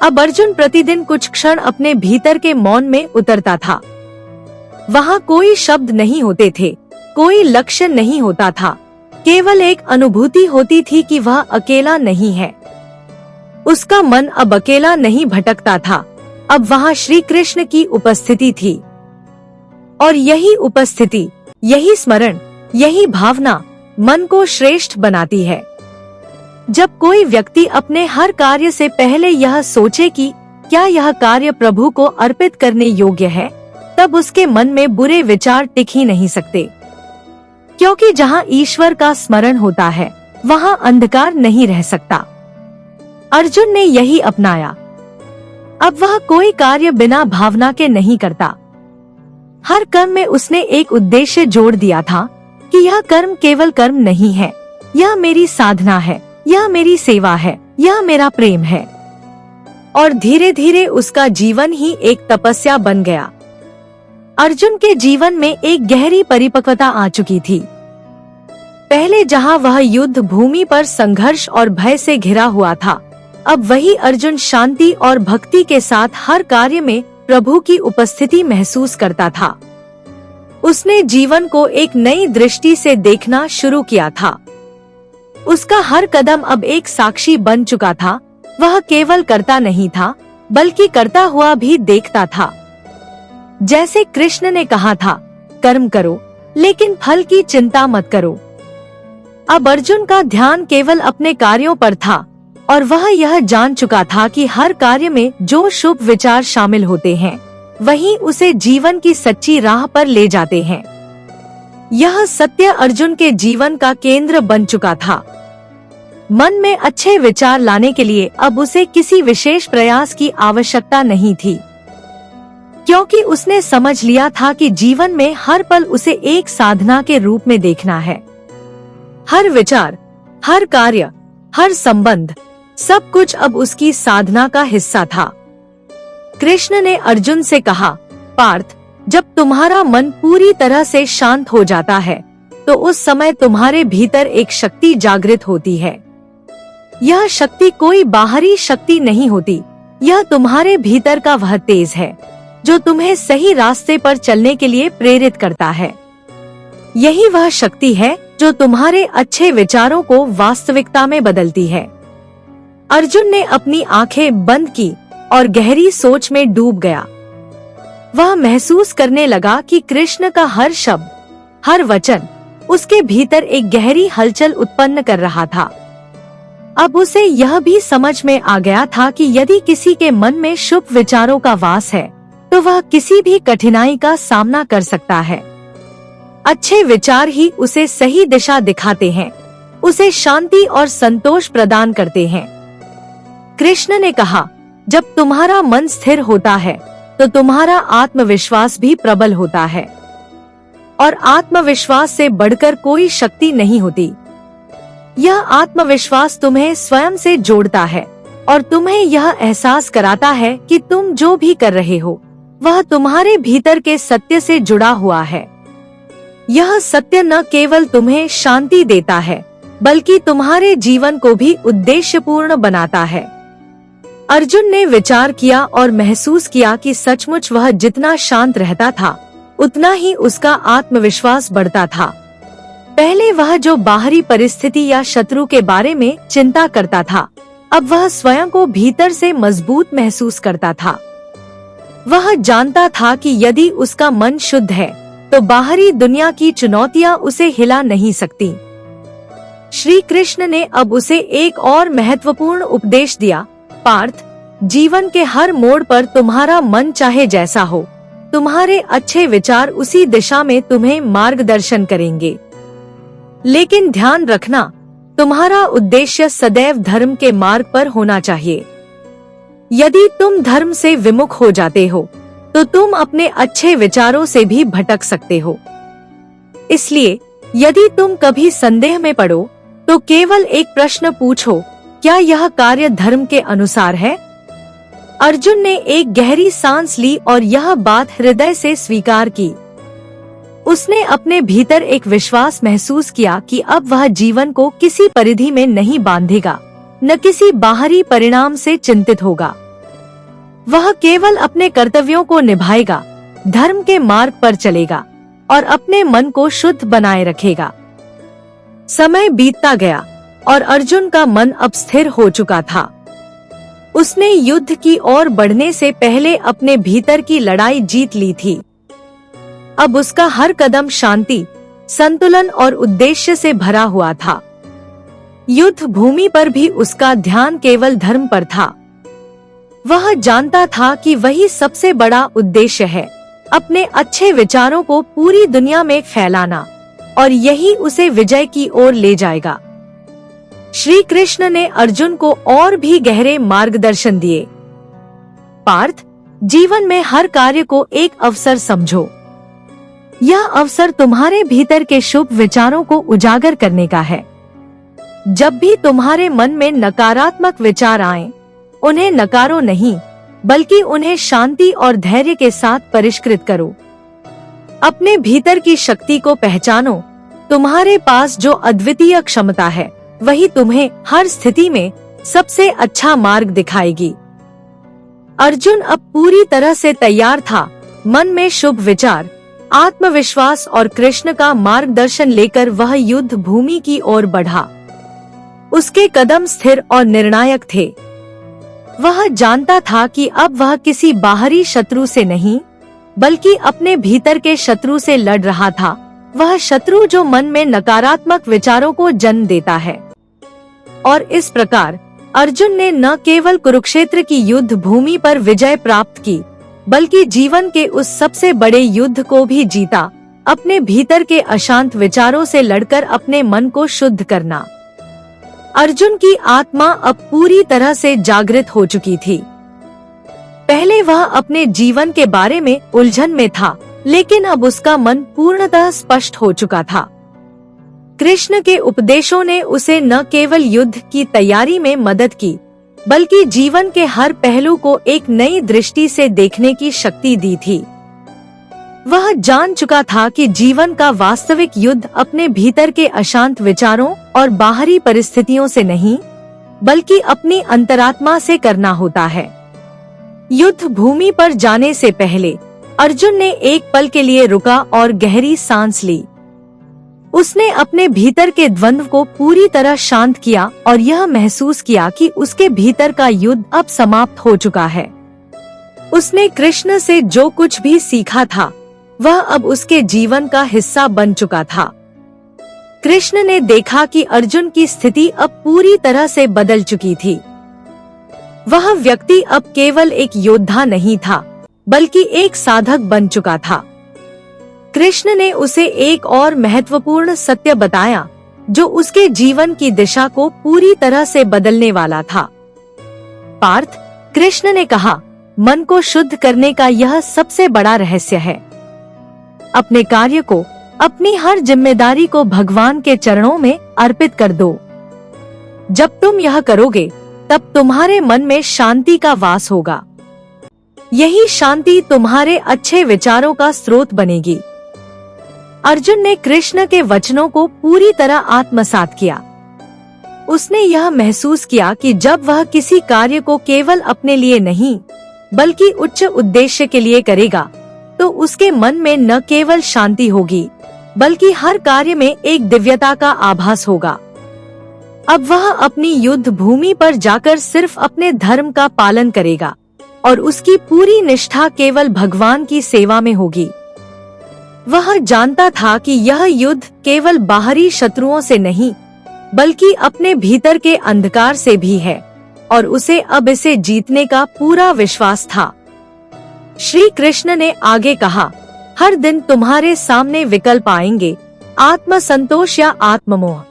अब अर्जुन प्रतिदिन कुछ क्षण अपने भीतर के मौन में उतरता था। वहाँ कोई शब्द नहीं होते थे, कोई लक्ष्य नहीं होता था, केवल एक अनुभूति होती थी कि वह अकेला नहीं है। उसका मन अब अकेला नहीं भटकता था, अब वहाँ श्री कृष्ण की उपस्थिति थी। और यही उपस्थिति, यही स्मरण, यही भावना मन को श्रेष्ठ बनाती है। जब कोई व्यक्ति अपने हर कार्य से पहले यह सोचे कि क्या यह कार्य प्रभु को अर्पित करने योग्य है, तब उसके मन में बुरे विचार टिक ही नहीं सकते। क्योंकि जहाँ ईश्वर का स्मरण होता है, वहाँ अंधकार नहीं रह सकता। अर्जुन ने यही अपनाया। अब वह कोई कार्य बिना भावना के नहीं करता। हर कर्म में उसने एक उद्देश्य जोड़ दिया था कि यह कर्म केवल कर्म नहीं है, यह मेरी साधना है, यह मेरी सेवा है, यह मेरा प्रेम है। और धीरे धीरे उसका जीवन ही एक तपस्या बन गया। अर्जुन के जीवन में एक गहरी परिपक्वता आ चुकी थी। पहले जहां वह युद्ध भूमि पर संघर्ष और भय से घिरा हुआ था, अब वही अर्जुन शांति और भक्ति के साथ हर कार्य में प्रभु की उपस्थिति महसूस करता था। उसने जीवन को एक नई दृष्टि से देखना शुरू किया था। उसका हर कदम अब एक साक्षी बन चुका था। वह केवल करता नहीं था, बल्कि करता हुआ भी देखता था। जैसे कृष्ण ने कहा था, कर्म करो लेकिन फल की चिंता मत करो। अब अर्जुन का ध्यान केवल अपने कार्यों पर था और वह यह जान चुका था कि हर कार्य में जो शुभ विचार शामिल होते हैं, वही उसे जीवन की सच्ची राह पर ले जाते हैं। यह सत्य अर्जुन के जीवन का केंद्र बन चुका था। मन में अच्छे विचार लाने के लिए अब उसे किसी विशेष प्रयास की आवश्यकता नहीं थी, क्योंकि उसने समझ लिया था कि जीवन में हर पल उसे एक साधना के रूप में देखना है। हर विचार, हर कार्य, हर संबंध, सब कुछ अब उसकी साधना का हिस्सा था। कृष्ण ने अर्जुन से कहा, पार्थ, जब तुम्हारा मन पूरी तरह से शांत हो जाता है, तो उस समय तुम्हारे भीतर एक शक्ति जागृत होती है। यह शक्ति कोई बाहरी शक्ति नहीं होती, यह तुम्हारे भीतर का वह तेज है जो तुम्हें सही रास्ते पर चलने के लिए प्रेरित करता है। यही वह शक्ति है जो तुम्हारे अच्छे विचारों को वास्तविकता में बदलती है। अर्जुन ने अपनी आंखें बंद की और गहरी सोच में डूब गया। वह महसूस करने लगा कि कृष्ण का हर शब्द, हर वचन उसके भीतर एक गहरी हलचल उत्पन्न कर रहा था। अब उसे यह भी समझ में आ गया था कि यदि किसी के मन में शुभ विचारों का वास है, तो वह किसी भी कठिनाई का सामना कर सकता है। अच्छे विचार ही उसे सही दिशा दिखाते हैं, उसे शांति और संतोष प्रदान करते हैं। कृष्ण ने कहा, जब तुम्हारा मन स्थिर होता है, तो तुम्हारा आत्मविश्वास भी प्रबल होता है। और आत्मविश्वास से बढ़कर कोई शक्ति नहीं होती। यह आत्मविश्वास तुम्हें स्वयं से जोड़ता है और तुम्हें यह एहसास कराता है कि तुम जो भी कर रहे हो, वह तुम्हारे भीतर के सत्य से जुड़ा हुआ है। यह सत्य न केवल तुम्हें शांति देता है, बल्कि तुम्हारे जीवन को भी उद्देश्यपूर्ण बनाता है। अर्जुन ने विचार किया और महसूस किया कि सचमुच वह जितना शांत रहता था, उतना ही उसका आत्मविश्वास बढ़ता था। पहले वह जो बाहरी परिस्थिति या शत्रु के बारे में चिंता करता था, अब वह स्वयं को भीतर से मजबूत महसूस करता था। वह जानता था कि यदि उसका मन शुद्ध है, तो बाहरी दुनिया की चुनौतियां उसे हिला नहीं सकती। श्री कृष्ण ने अब उसे एक और महत्वपूर्ण उपदेश दिया, पार्थ, जीवन के हर मोड़ पर तुम्हारा मन चाहे जैसा हो, तुम्हारे अच्छे विचार उसी दिशा में तुम्हें मार्गदर्शन करेंगे। लेकिन ध्यान रखना, तुम्हारा उद्देश्य सदैव धर्म के मार्ग पर होना चाहिए। यदि तुम धर्म से विमुख हो जाते हो तो तुम अपने अच्छे विचारों से भी भटक सकते हो। इसलिए यदि तुम कभी संदेह में पड़ो तो केवल एक प्रश्न पूछो, क्या यह कार्य धर्म के अनुसार है? अर्जुन ने एक गहरी सांस ली और यह बात हृदय से स्वीकार की। उसने अपने भीतर एक विश्वास महसूस किया कि अब वह जीवन को किसी परिधि में नहीं बांधेगा, न किसी बाहरी परिणाम से चिंतित होगा। वह केवल अपने कर्तव्यों को निभाएगा, धर्म के मार्ग पर चलेगा और अपने मन को शुद्ध बनाए रखेगा। समय बीतता गया और अर्जुन का मन अब स्थिर हो चुका था। उसने युद्ध की ओर बढ़ने से पहले अपने भीतर की लड़ाई जीत ली थी। अब उसका हर कदम शांति, संतुलन और उद्देश्य से भरा हुआ था। युद्ध भूमि पर भी उसका ध्यान केवल धर्म पर था। वह जानता था कि वही सबसे बड़ा उद्देश्य है, अपने अच्छे विचारों को पूरी दुनिया में फैलाना, और यही उसे विजय की ओर ले जाएगा। श्री कृष्ण ने अर्जुन को और भी गहरे मार्गदर्शन दिए। पार्थ, जीवन में हर कार्य को एक अवसर समझो। यह अवसर तुम्हारे भीतर के शुभ विचारों को उजागर करने का है। जब भी तुम्हारे मन में नकारात्मक विचार आए, उन्हें नकारो नहीं, बल्कि उन्हें शांति और धैर्य के साथ परिष्कृत करो। अपने भीतर की शक्ति को पहचानो। तुम्हारे पास जो अद्वितीय क्षमता है, वही तुम्हें हर स्थिति में सबसे अच्छा मार्ग दिखाएगी। अर्जुन अब पूरी तरह से तैयार था। मन में शुभ विचार, आत्मविश्वास और कृष्ण का मार्गदर्शन लेकर वह युद्ध भूमि की ओर बढ़ा। उसके कदम स्थिर और निर्णायक थे। वह जानता था कि अब वह किसी बाहरी शत्रु से नहीं, बल्कि अपने भीतर के शत्रु से लड़ रहा था। वह शत्रु जो मन में नकारात्मक विचारों को जन्म देता है। और इस प्रकार अर्जुन ने न केवल कुरुक्षेत्र की युद्ध भूमि पर विजय प्राप्त की, बल्कि जीवन के उस सबसे बड़े युद्ध को भी जीता, अपने भीतर के अशांत विचारों से लड़कर अपने मन को शुद्ध करना। अर्जुन की आत्मा अब पूरी तरह से जागृत हो चुकी थी। पहले वह अपने जीवन के बारे में उलझन में था, लेकिन अब उसका मन पूर्णतः स्पष्ट हो चुका था। कृष्ण के उपदेशों ने उसे न केवल युद्ध की तैयारी में मदद की, बल्कि जीवन के हर पहलू को एक नई दृष्टि से देखने की शक्ति दी थी। वह जान चुका था कि जीवन का वास्तविक युद्ध अपने भीतर के अशांत विचारों और बाहरी परिस्थितियों से नहीं, बल्कि अपनी अंतरात्मा से करना होता है। युद्ध भूमि पर जाने से पहले अर्जुन ने एक पल के लिए रुका और गहरी सांस ली। उसने अपने भीतर के द्वंद्व को पूरी तरह शांत किया और यह महसूस किया कि उसके भीतर का युद्ध अब समाप्त हो चुका है। उसने कृष्ण से जो कुछ भी सीखा था, वह अब उसके जीवन का हिस्सा बन चुका था। कृष्ण ने देखा कि अर्जुन की स्थिति अब पूरी तरह से बदल चुकी थी। वह व्यक्ति अब केवल एक योद्धा नहीं था, बल्कि एक साधक बन चुका था। कृष्ण ने उसे एक और महत्वपूर्ण सत्य बताया, जो उसके जीवन की दिशा को पूरी तरह से बदलने वाला था। पार्थ, कृष्ण ने कहा, मन को शुद्ध करने का यह सबसे बड़ा रहस्य है। अपने कार्य को, अपनी हर जिम्मेदारी को भगवान के चरणों में अर्पित कर दो। जब तुम यह करोगे, तब तुम्हारे मन में शांति का वास होगा। यही शांति तुम्हारे अच्छे विचारों का स्रोत बनेगी। अर्जुन ने कृष्ण के वचनों को पूरी तरह आत्मसात किया। उसने यह महसूस किया कि जब वह किसी कार्य को केवल अपने लिए नहीं, बल्कि उच्च उद्देश्य के लिए करेगा, तो उसके मन में न केवल शांति होगी, बल्कि हर कार्य में एक दिव्यता का आभास होगा। अब वह अपनी युद्ध भूमि पर जाकर सिर्फ अपने धर्म का पालन करेगा और उसकी पूरी निष्ठा केवल भगवान की सेवा में होगी। वह जानता था कि यह युद्ध केवल बाहरी शत्रुओं से नहीं, बल्कि अपने भीतर के अंधकार से भी है, और उसे अब इसे जीतने का पूरा विश्वास था। श्री कृष्ण ने आगे कहा, हर दिन तुम्हारे सामने विकल्प आएंगे, आत्म संतोष या आत्ममोह।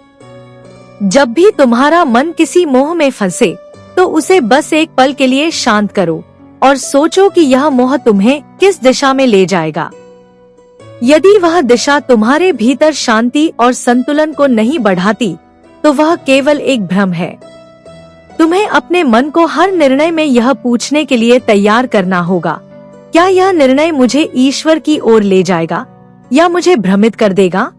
जब भी तुम्हारा मन किसी मोह में फंसे, तो उसे बस एक पल के लिए शांत करो और सोचो कि यह मोह तुम्हें किस दिशा में ले जाएगा। यदि वह दिशा तुम्हारे भीतर शांति और संतुलन को नहीं बढ़ाती, तो वह केवल एक भ्रम है। तुम्हें अपने मन को हर निर्णय में यह पूछने के लिए तैयार करना होगा, क्या यह निर्णय मुझे ईश्वर की ओर ले जाएगा या मुझे भ्रमित कर देगा?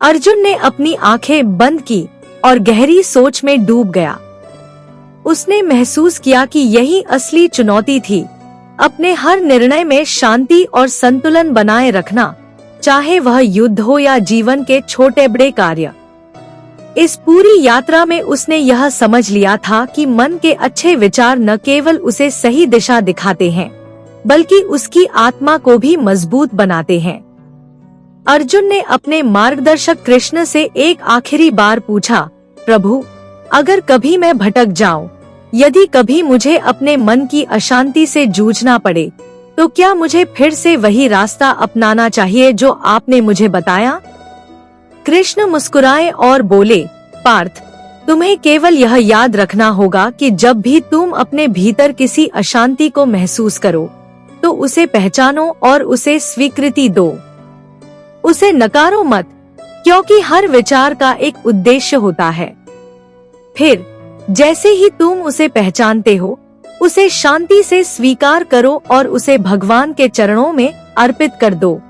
अर्जुन ने अपनी आंखें बंद की और गहरी सोच में डूब गया। उसने महसूस किया कि यही असली चुनौती थी, अपने हर निर्णय में शांति और संतुलन बनाए रखना, चाहे वह युद्ध हो या जीवन के छोटे बड़े कार्य। इस पूरी यात्रा में उसने यह समझ लिया था कि मन के अच्छे विचार न केवल उसे सही दिशा दिखाते हैं, बल्कि उसकी आत्मा को भी मजबूत बनाते हैं। अर्जुन ने अपने मार्गदर्शक कृष्ण से एक आखिरी बार पूछा, प्रभु, अगर कभी मैं भटक जाऊं, यदि कभी मुझे अपने मन की अशांति से जूझना पड़े, तो क्या मुझे फिर से वही रास्ता अपनाना चाहिए जो आपने मुझे बताया? कृष्ण मुस्कुराए और बोले, पार्थ, तुम्हें केवल यह याद रखना होगा कि जब भी तुम अपने भीतर किसी अशांति को महसूस करो, तो उसे पहचानो और उसे स्वीकृति दो। उसे नकारो मत, क्योंकि हर विचार का एक उद्देश्य होता है। फिर जैसे ही तुम उसे पहचानते हो, उसे शांति से स्वीकार करो और उसे भगवान के चरणों में अर्पित कर दो।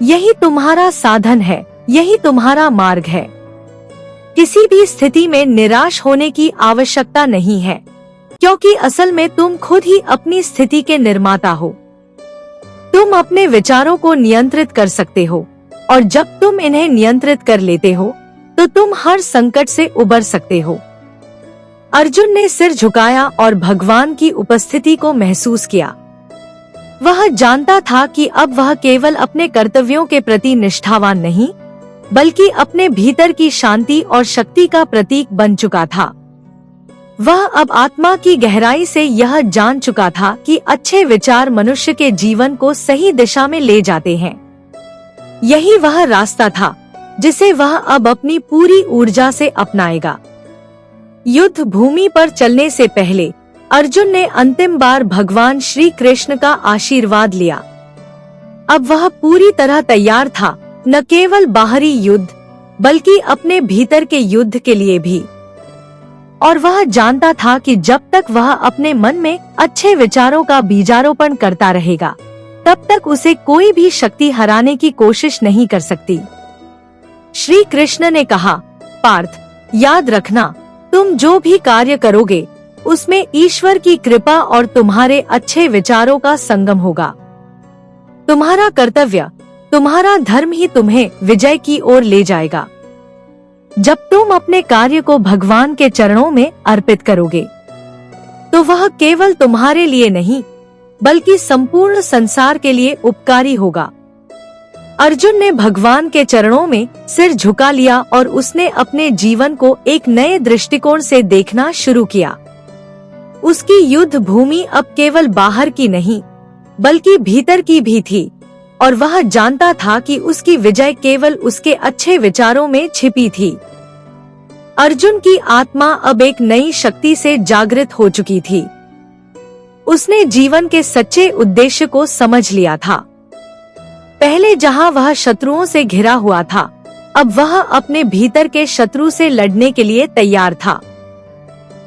यही तुम्हारा साधन है, यही तुम्हारा मार्ग है। किसी भी स्थिति में निराश होने की आवश्यकता नहीं है, क्योंकि असल में तुम खुद ही अपनी स्थिति के निर्माता हो। तुम अपने विचारों को नियंत्रित कर सकते हो, और जब तुम इन्हें नियंत्रित कर लेते हो, तो तुम हर संकट से उबर सकते हो। अर्जुन ने सिर झुकाया और भगवान की उपस्थिति को महसूस किया। वह जानता था कि अब वह केवल अपने कर्तव्यों के प्रति निष्ठावान नहीं, बल्कि अपने भीतर की शांति और शक्ति का प्रतीक बन चुका था। वह अब आत्मा की गहराई से यह जान चुका था कि अच्छे विचार मनुष्य के जीवन को सही दिशा में ले जाते हैं। यही वह रास्ता था जिसे वह अब अपनी पूरी ऊर्जा से अपनाएगा। युद्ध भूमि पर चलने से पहले अर्जुन ने अंतिम बार भगवान श्री कृष्ण का आशीर्वाद लिया। अब वह पूरी तरह तैयार था, न केवल बाहरी युद्ध, बल्कि अपने भीतर के युद्ध के लिए भी। और वह जानता था कि जब तक वह अपने मन में अच्छे विचारों का बीजारोपण करता रहेगा, तब तक उसे कोई भी शक्ति हराने की कोशिश नहीं कर सकती। श्री कृष्ण ने कहा, पार्थ, याद रखना, तुम जो भी कार्य करोगे, उसमें ईश्वर की कृपा और तुम्हारे अच्छे विचारों का संगम होगा। तुम्हारा कर्तव्य, तुम्हारा धर्म ही तुम्हें विजय की ओर ले जाएगा। जब तुम अपने कार्य को भगवान के चरणों में अर्पित करोगे, तो वह केवल तुम्हारे लिए नहीं, बल्कि संपूर्ण संसार के लिए उपकारी होगा। अर्जुन ने भगवान के चरणों में सिर झुका लिया और उसने अपने जीवन को एक नए दृष्टिकोण से देखना शुरू किया। उसकी युद्ध भूमि अब केवल बाहर की नहीं, बल्कि भीतर की भी थी, और वह जानता था कि उसकी विजय केवल उसके अच्छे विचारों में छिपी थी। अर्जुन की आत्मा अब एक नई शक्ति से जागृत हो चुकी थी। उसने जीवन के सच्चे उद्देश्य को समझ लिया था। पहले जहां वह शत्रुओं से घिरा हुआ था, अब वह अपने भीतर के शत्रु से लड़ने के लिए तैयार था।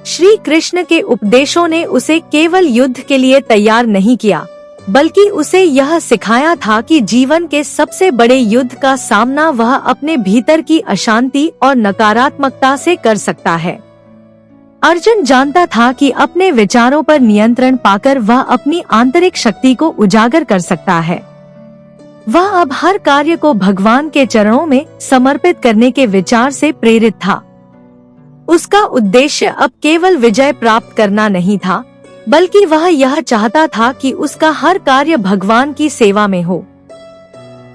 श्री कृष्ण के उपदेशों ने उसे केवल युद्ध के लिए तैयार नहीं किया, बल्कि उसे यह सिखाया था कि जीवन के सबसे बड़े युद्ध का सामना वह अपने भीतर की अशांति और नकारात्मकता से कर सकता है। अर्जुन जानता था कि अपने विचारों पर नियंत्रण पाकर वह अपनी आंतरिक शक्ति को उजागर कर सकता है। वह अब हर कार्य को भगवान के चरणों में समर्पित करने के विचार से प्रेरित था। उसका उद्देश्य अब केवल विजय प्राप्त करना नहीं था, बल्कि वह यह चाहता था कि उसका हर कार्य भगवान की सेवा में हो।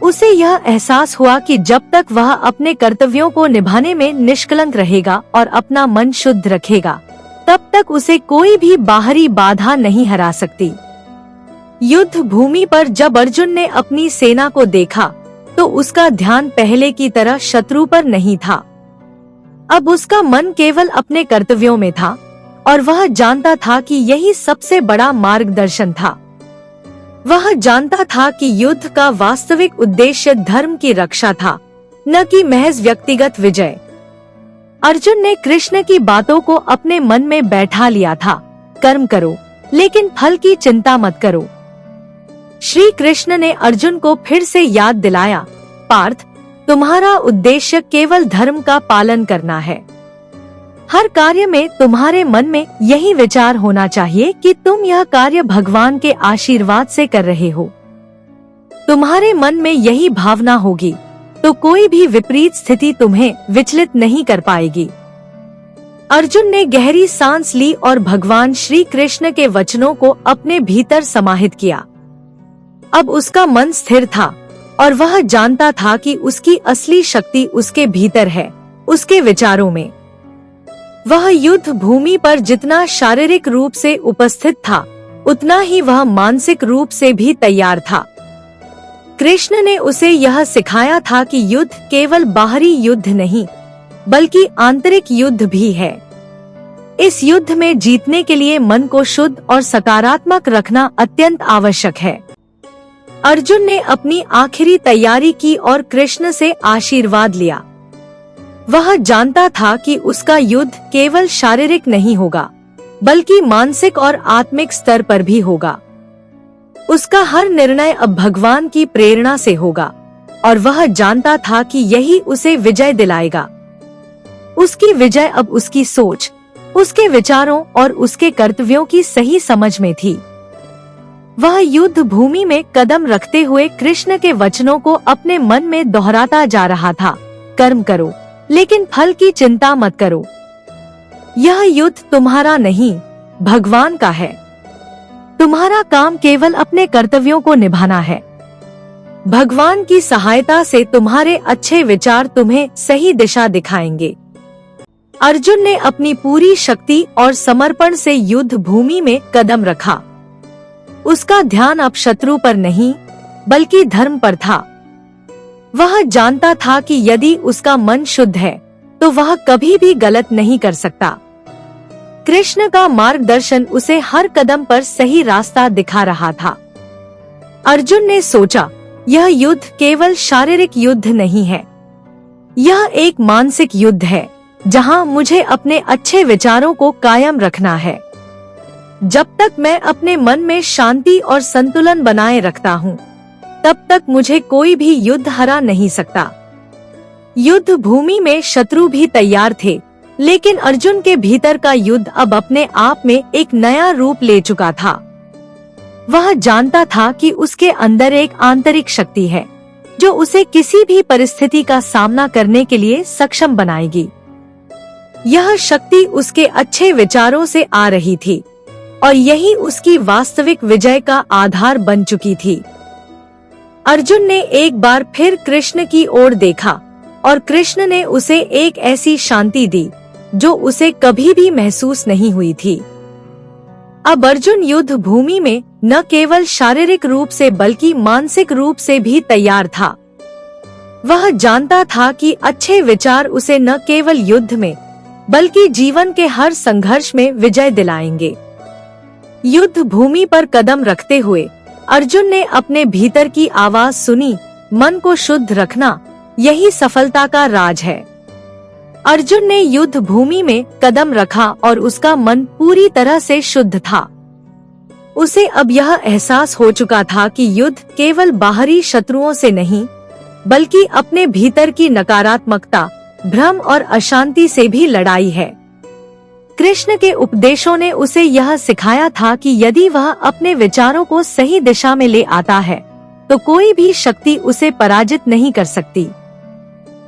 उसे यह एहसास हुआ कि जब तक वह अपने कर्तव्यों को निभाने में निष्कलंक रहेगा और अपना मन शुद्ध रखेगा, तब तक उसे कोई भी बाहरी बाधा नहीं हरा सकती। युद्ध भूमि पर जब अर्जुन ने अपनी सेना को देखा, तो उसका ध्यान पहले की तरह शत्रु पर नहीं था। अब उसका मन केवल अपने कर्तव्यों में था और वह जानता था कि यही सबसे बड़ा मार्गदर्शन था। वह जानता था कि युद्ध का वास्तविक उद्देश्य धर्म की रक्षा था, न कि महज व्यक्तिगत विजय। अर्जुन ने कृष्ण की बातों को अपने मन में बैठा लिया था। कर्म करो, लेकिन फल की चिंता मत करो। श्री कृष्ण ने अर्जुन को फिर से याद दिलाया, पार्थ, तुम्हारा उद्देश्य केवल धर्म का पालन करना है। हर कार्य में तुम्हारे मन में यही विचार होना चाहिए कि तुम यह कार्य भगवान के आशीर्वाद से कर रहे हो। तुम्हारे मन में यही भावना होगी तो कोई भी विपरीत स्थिति तुम्हें विचलित नहीं कर पाएगी। अर्जुन ने गहरी सांस ली और भगवान श्री कृष्ण के वचनों को अपने भीतर समाहित किया। अब उसका मन स्थिर था और वह जानता था कि उसकी असली शक्ति उसके भीतर है, उसके विचारों में। वह युद्ध भूमि पर जितना शारीरिक रूप से उपस्थित था, उतना ही वह मानसिक रूप से भी तैयार था। कृष्ण ने उसे यह सिखाया था कि युद्ध केवल बाहरी युद्ध नहीं, बल्कि आंतरिक युद्ध भी है। इस युद्ध में जीतने के लिए मन को शुद्ध और सकारात्मक रखना अत्यंत आवश्यक है। अर्जुन ने अपनी आखिरी तैयारी की और कृष्ण से आशीर्वाद लिया। वह जानता था कि उसका युद्ध केवल शारीरिक नहीं होगा, बल्कि मानसिक और आत्मिक स्तर पर भी होगा। उसका हर निर्णय अब भगवान की प्रेरणा से होगा और वह जानता था कि यही उसे विजय दिलाएगा। उसकी विजय अब उसकी सोच, उसके विचारों और उसके कर्तव्यों की सही समझ में थी। वह युद्ध भूमि में कदम रखते हुए कृष्ण के वचनों को अपने मन में दोहराता जा रहा था। कर्म करो, लेकिन फल की चिंता मत करो। यह युद्ध तुम्हारा नहीं, भगवान का है। तुम्हारा काम केवल अपने कर्तव्यों को निभाना है। भगवान की सहायता से तुम्हारे अच्छे विचार तुम्हें सही दिशा दिखाएंगे। अर्जुन ने अपनी पूरी शक्ति और समर्पण से युद्ध भूमि में कदम रखा। उसका ध्यान अब शत्रु पर नहीं, बल्कि धर्म पर था। वह जानता था कि यदि उसका मन शुद्ध है, तो वह कभी भी गलत नहीं कर सकता। कृष्ण का मार्गदर्शन उसे हर कदम पर सही रास्ता दिखा रहा था। अर्जुन ने सोचा, यह युद्ध केवल शारीरिक युद्ध नहीं है, यह एक मानसिक युद्ध है, जहां मुझे अपने अच्छे विचारों को कायम रखना है। जब तक मैं अपने मन में शांति और संतुलन बनाए रखता हूँ, तब तक मुझे कोई भी युद्ध हरा नहीं सकता। युद्ध भूमि में शत्रु भी तैयार थे, लेकिन अर्जुन के भीतर का युद्ध अब अपने आप में एक नया रूप ले चुका था। वह जानता था कि उसके अंदर एक आंतरिक शक्ति है, जो उसे किसी भी परिस्थिति का सामना करने के लिए सक्षम बनाएगी। यह शक्ति उसके अच्छे विचारों से आ रही थी और यही उसकी वास्तविक विजय का आधार बन चुकी थी। अर्जुन ने एक बार फिर कृष्ण की ओर देखा और कृष्ण ने उसे एक ऐसी शांति दी जो उसे कभी भी महसूस नहीं हुई थी। अब अर्जुन युद्ध भूमि में न केवल शारीरिक रूप से बल्कि मानसिक रूप से भी तैयार था। वह जानता था कि अच्छे विचार उसे न केवल युद्ध में बल्कि जीवन के हर संघर्ष में विजय दिलाएंगे। युद्ध भूमि पर कदम रखते हुए अर्जुन ने अपने भीतर की आवाज सुनी, मन को शुद्ध रखना, यही सफलता का राज है। अर्जुन ने युद्ध भूमि में कदम रखा और उसका मन पूरी तरह से शुद्ध था। उसे अब यह एहसास हो चुका था कि युद्ध केवल बाहरी शत्रुओं से नहीं, बल्कि अपने भीतर की नकारात्मकता, भ्रम और अशांति से भी लड़ाई है। कृष्ण के उपदेशों ने उसे यह सिखाया था कि यदि वह अपने विचारों को सही दिशा में ले आता है, तो कोई भी शक्ति उसे पराजित नहीं कर सकती।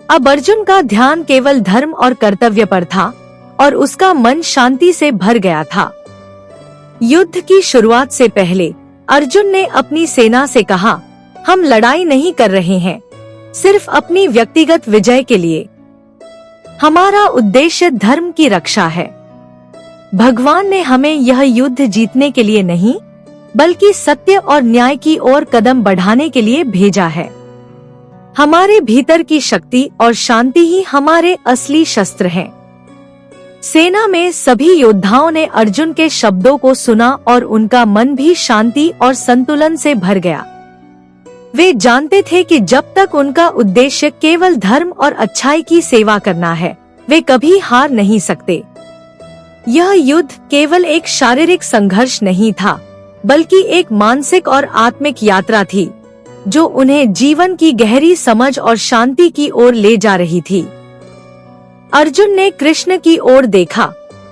अब अर्जुन का ध्यान केवल धर्म और कर्तव्य पर था और उसका मन शांति से भर गया था। युद्ध की शुरुआत से पहले अर्जुन ने अपनी सेना से कहा, हम लड़ाई नहीं कर रहे हैं, सिर्फ अपनी व्यक्तिगत विजय के लिए। हमारा उद्देश्य धर्म की रक्षा है। भगवान ने हमें यह युद्ध जीतने के लिए नहीं, बल्कि सत्य और न्याय की ओर कदम बढ़ाने के लिए भेजा है। हमारे भीतर की शक्ति और शांति ही हमारे असली शस्त्र हैं। सेना में सभी योद्धाओं ने अर्जुन के शब्दों को सुना और उनका मन भी शांति और संतुलन से भर गया। वे जानते थे कि जब तक उनका उद्देश्य केवल धर्म और अच्छाई की सेवा करना है, वे कभी हार नहीं सकते। यह युद्ध केवल एक शारीरिक संघर्ष नहीं था, बल्कि एक मानसिक और आत्मिक यात्रा थी, जो उन्हें जीवन की गहरी समझ और शांति की ओर ले जा रही थी। अर्जुन ने कृष्ण की ओर देखा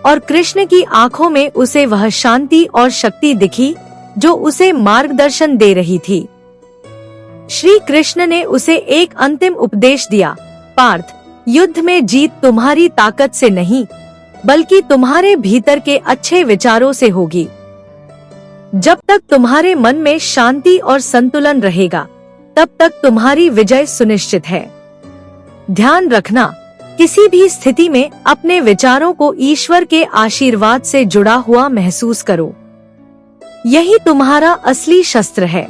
और कृष्ण की आंखों में उसे वह शांति और शक्ति दिखी जो उसे मार्गदर्शन दे रही थी। श्री कृष्ण ने उसे एक अंतिम उपदेश दिया, पार्थ, युद्ध में जीत तुम्हारी ताकत से नहीं, बल्कि तुम्हारे भीतर के अच्छे विचारों से होगी। जब तक तुम्हारे मन में शांति और संतुलन रहेगा, तब तक तुम्हारी विजय सुनिश्चित है। ध्यान रखना, किसी भी स्थिति में अपने विचारों को ईश्वर के आशीर्वाद से जुड़ा हुआ महसूस करो। यही तुम्हारा असली शस्त्र है।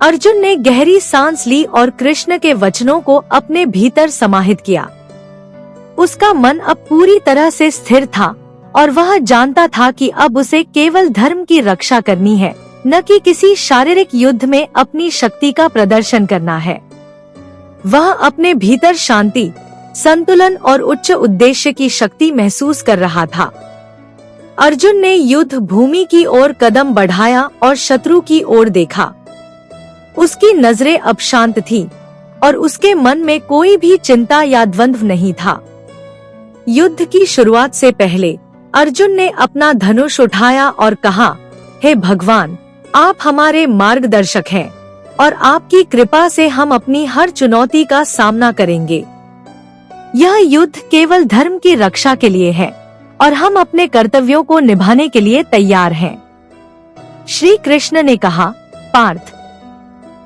अर्जुन ने गहरी सांस ली और कृष्ण के वचनों को अपने भीतर समाहित किया। उसका मन अब पूरी तरह से स्थिर था और वह जानता था कि अब उसे केवल धर्म की रक्षा करनी है, न कि किसी शारीरिक युद्ध में अपनी शक्ति का प्रदर्शन करना है। वह अपने भीतर शांति, संतुलन और उच्च उद्देश्य की शक्ति महसूस कर रहा था। अर्जुन ने युद्ध भूमि की ओर कदम बढ़ाया और शत्रु की ओर देखा। उसकी नजरें अब शांत थीं और उसके मन में कोई भी चिंता या द्वंद्व नहीं था। युद्ध की शुरुआत से पहले अर्जुन ने अपना धनुष उठाया और कहा, हे भगवान, आप हमारे मार्गदर्शक हैं और आपकी कृपा से हम अपनी हर चुनौती का सामना करेंगे। यह युद्ध केवल धर्म की रक्षा के लिए है और हम अपने कर्तव्यों को निभाने के लिए तैयार हैं। श्री कृष्ण ने कहा, पार्थ,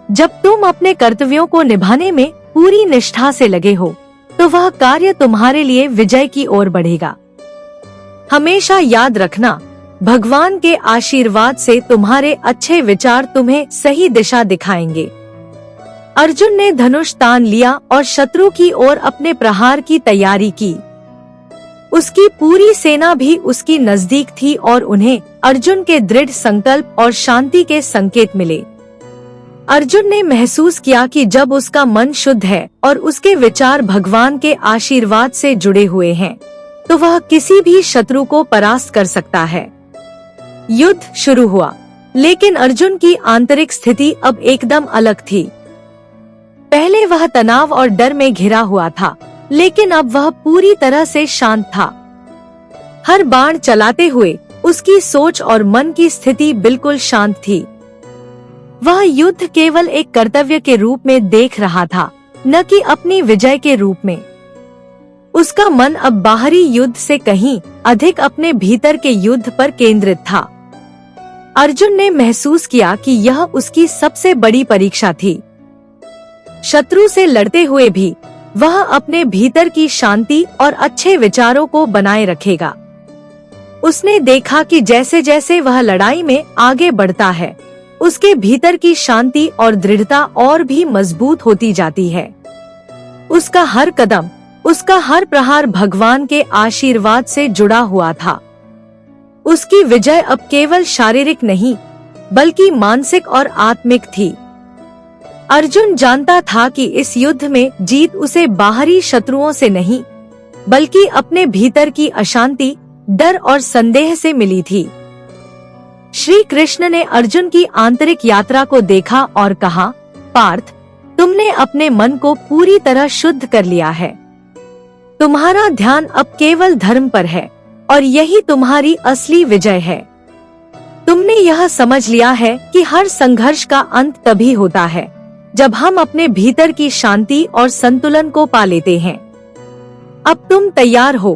जब तुम अपने कर्तव्यों को निभाने में पूरी निष्ठा से लगे हो, तो वह कार्य तुम्हारे लिए विजय की ओर बढ़ेगा। हमेशा याद रखना, भगवान के आशीर्वाद से तुम्हारे अच्छे विचार तुम्हें सही दिशा दिखाएंगे। अर्जुन ने धनुष तान लिया और शत्रु की ओर अपने प्रहार की तैयारी की। उसकी पूरी सेना भी उसकी नजदीक थी और उन्हें अर्जुन के दृढ़ संकल्प और शांति के संकेत मिले। अर्जुन ने महसूस किया कि जब उसका मन शुद्ध है और उसके विचार भगवान के आशीर्वाद से जुड़े हुए हैं, तो वह किसी भी शत्रु को परास्त कर सकता है। युद्ध शुरू हुआ, लेकिन अर्जुन की आंतरिक स्थिति अब एकदम अलग थी। पहले वह तनाव और डर में घिरा हुआ था, लेकिन अब वह पूरी तरह से शांत था। हर बाण चलाते हुए उसकी सोच और मन की स्थिति बिल्कुल शांत थी। वह युद्ध केवल एक कर्तव्य के रूप में देख रहा था, न कि अपनी विजय के रूप में। उसका मन अब बाहरी युद्ध से कहीं अधिक अपने भीतर के युद्ध पर केंद्रित था। अर्जुन ने महसूस किया कि यह उसकी सबसे बड़ी परीक्षा थी। शत्रु से लड़ते हुए भी वह अपने भीतर की शांति और अच्छे विचारों को बनाए रखेगा। उसने देखा कि जैसे जैसे वह लड़ाई में आगे बढ़ता है, उसके भीतर की शांति और दृढ़ता और भी मजबूत होती जाती है। उसका हर कदम, उसका हर प्रहार भगवान के आशीर्वाद से जुड़ा हुआ था। उसकी विजय अब केवल शारीरिक नहीं, बल्कि मानसिक और आत्मिक थी। अर्जुन जानता था कि इस युद्ध में जीत उसे बाहरी शत्रुओं से नहीं, बल्कि अपने भीतर की अशांति, डर और संदेह से मिली थी। श्री कृष्ण ने अर्जुन की आंतरिक यात्रा को देखा और कहा, पार्थ, तुमने अपने मन को पूरी तरह शुद्ध कर लिया है। तुम्हारा ध्यान अब केवल धर्म पर है और यही तुम्हारी असली विजय है। तुमने यह समझ लिया है कि हर संघर्ष का अंत तभी होता है जब हम अपने भीतर की शांति और संतुलन को पा लेते हैं। अब तुम तैयार हो।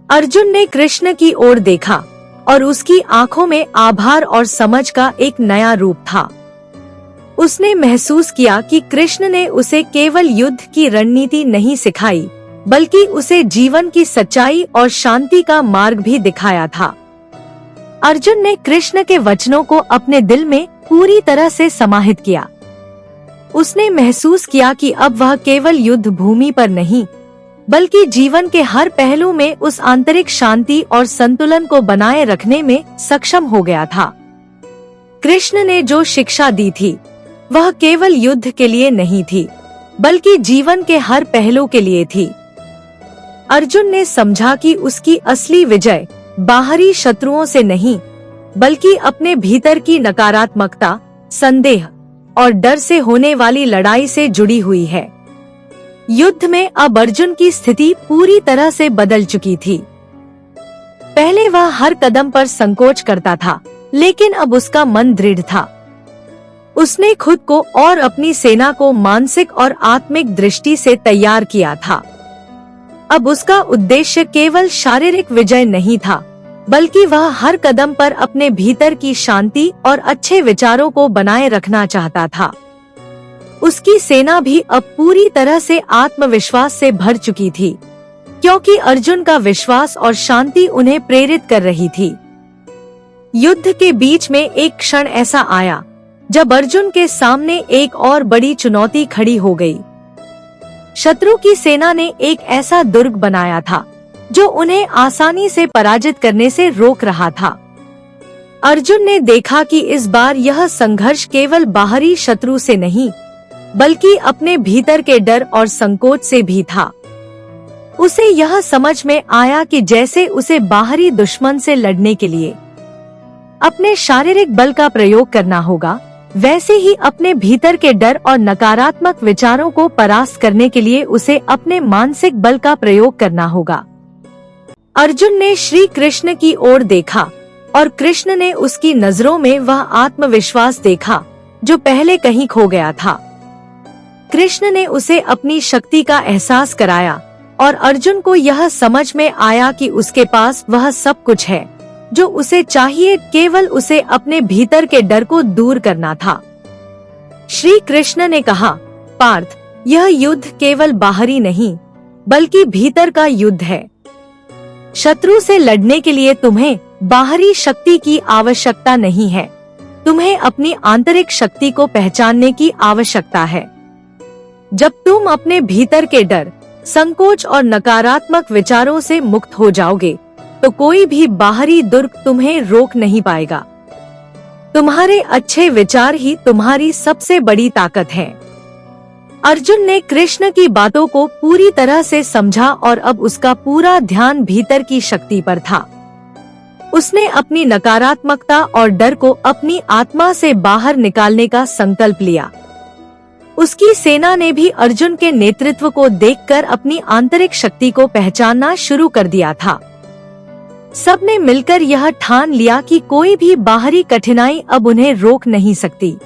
अर्जुन ने कृष्ण की ओर देखा और उसकी आंखों में आभार और समझ का एक नया रूप था। उसने महसूस किया कि कृष्ण ने उसे केवल युद्ध की रणनीति नहीं सिखाई, बल्कि उसे जीवन की सच्चाई और शांति का मार्ग भी दिखाया था। अर्जुन ने कृष्ण के वचनों को अपने दिल में पूरी तरह से समाहित किया। उसने महसूस किया कि अब वह केवल युद्ध भूमि पर नहीं, बल्कि जीवन के हर पहलू में उस आंतरिक शांति और संतुलन को बनाए रखने में सक्षम हो गया था। कृष्ण ने जो शिक्षा दी थी वह केवल युद्ध के लिए नहीं थी, बल्कि जीवन के हर पहलू के लिए थी। अर्जुन ने समझा कि उसकी असली विजय बाहरी शत्रुओं से नहीं, बल्कि अपने भीतर की नकारात्मकता, संदेह और डर से होने वाली लड़ाई से जुड़ी हुई है। युद्ध में अब अर्जुन की स्थिति पूरी तरह से बदल चुकी थी। पहले वह हर कदम पर संकोच करता था, लेकिन अब उसका मन दृढ़ था। उसने खुद को और अपनी सेना को मानसिक और आत्मिक दृष्टि से तैयार किया था। अब उसका उद्देश्य केवल शारीरिक विजय नहीं था, बल्कि वह हर कदम पर अपने भीतर की शांति और अच्छे विचारों को बनाए रखना चाहता था। उसकी सेना भी अब पूरी तरह से आत्मविश्वास से भर चुकी थी, क्योंकि अर्जुन का विश्वास और शांति उन्हें प्रेरित कर रही थी। युद्ध के बीच में एक क्षण ऐसा आया जब अर्जुन के सामने एक और बड़ी चुनौती खड़ी हो गई। शत्रु की सेना ने एक ऐसा दुर्ग बनाया था जो उन्हें आसानी से पराजित करने से रोक रहा था। अर्जुन ने देखा कि इस बार यह संघर्ष केवल बाहरी शत्रु से नहीं, बल्कि अपने भीतर के डर और संकोच से भी था। उसे यह समझ में आया कि जैसे उसे बाहरी दुश्मन से लड़ने के लिए अपने शारीरिक बल का प्रयोग करना होगा, वैसे ही अपने भीतर के डर और नकारात्मक विचारों को परास्त करने के लिए उसे अपने मानसिक बल का प्रयोग करना होगा। अर्जुन ने श्री कृष्ण की ओर देखा और कृष्ण ने उसकी नजरों में वह आत्मविश्वास देखा जो पहले कहीं खो गया था। कृष्ण ने उसे अपनी शक्ति का एहसास कराया और अर्जुन को यह समझ में आया कि उसके पास वह सब कुछ है जो उसे चाहिए, केवल उसे अपने भीतर के डर को दूर करना था। श्री कृष्ण ने कहा, पार्थ, यह युद्ध केवल बाहरी नहीं, बल्कि भीतर का युद्ध है। शत्रु से लड़ने के लिए तुम्हें बाहरी शक्ति की आवश्यकता नहीं है, तुम्हें अपनी आंतरिक शक्ति को पहचानने की आवश्यकता है। जब तुम अपने भीतर के डर, संकोच और नकारात्मक विचारों से मुक्त हो जाओगे, तो कोई भी बाहरी दुर्ग तुम्हें रोक नहीं पाएगा। तुम्हारे अच्छे विचार ही तुम्हारी सबसे बड़ी ताकत है। अर्जुन ने कृष्ण की बातों को पूरी तरह से समझा और अब उसका पूरा ध्यान भीतर की शक्ति पर था। उसने अपनी नकारात्मकता और डर को अपनी आत्मा से बाहर निकालने का संकल्प लिया। उसकी सेना ने भी अर्जुन के नेतृत्व को देखकर अपनी आंतरिक शक्ति को पहचानना शुरू कर दिया था। सबने मिलकर यह ठान लिया कि कोई भी बाहरी कठिनाई अब उन्हें रोक नहीं सकती।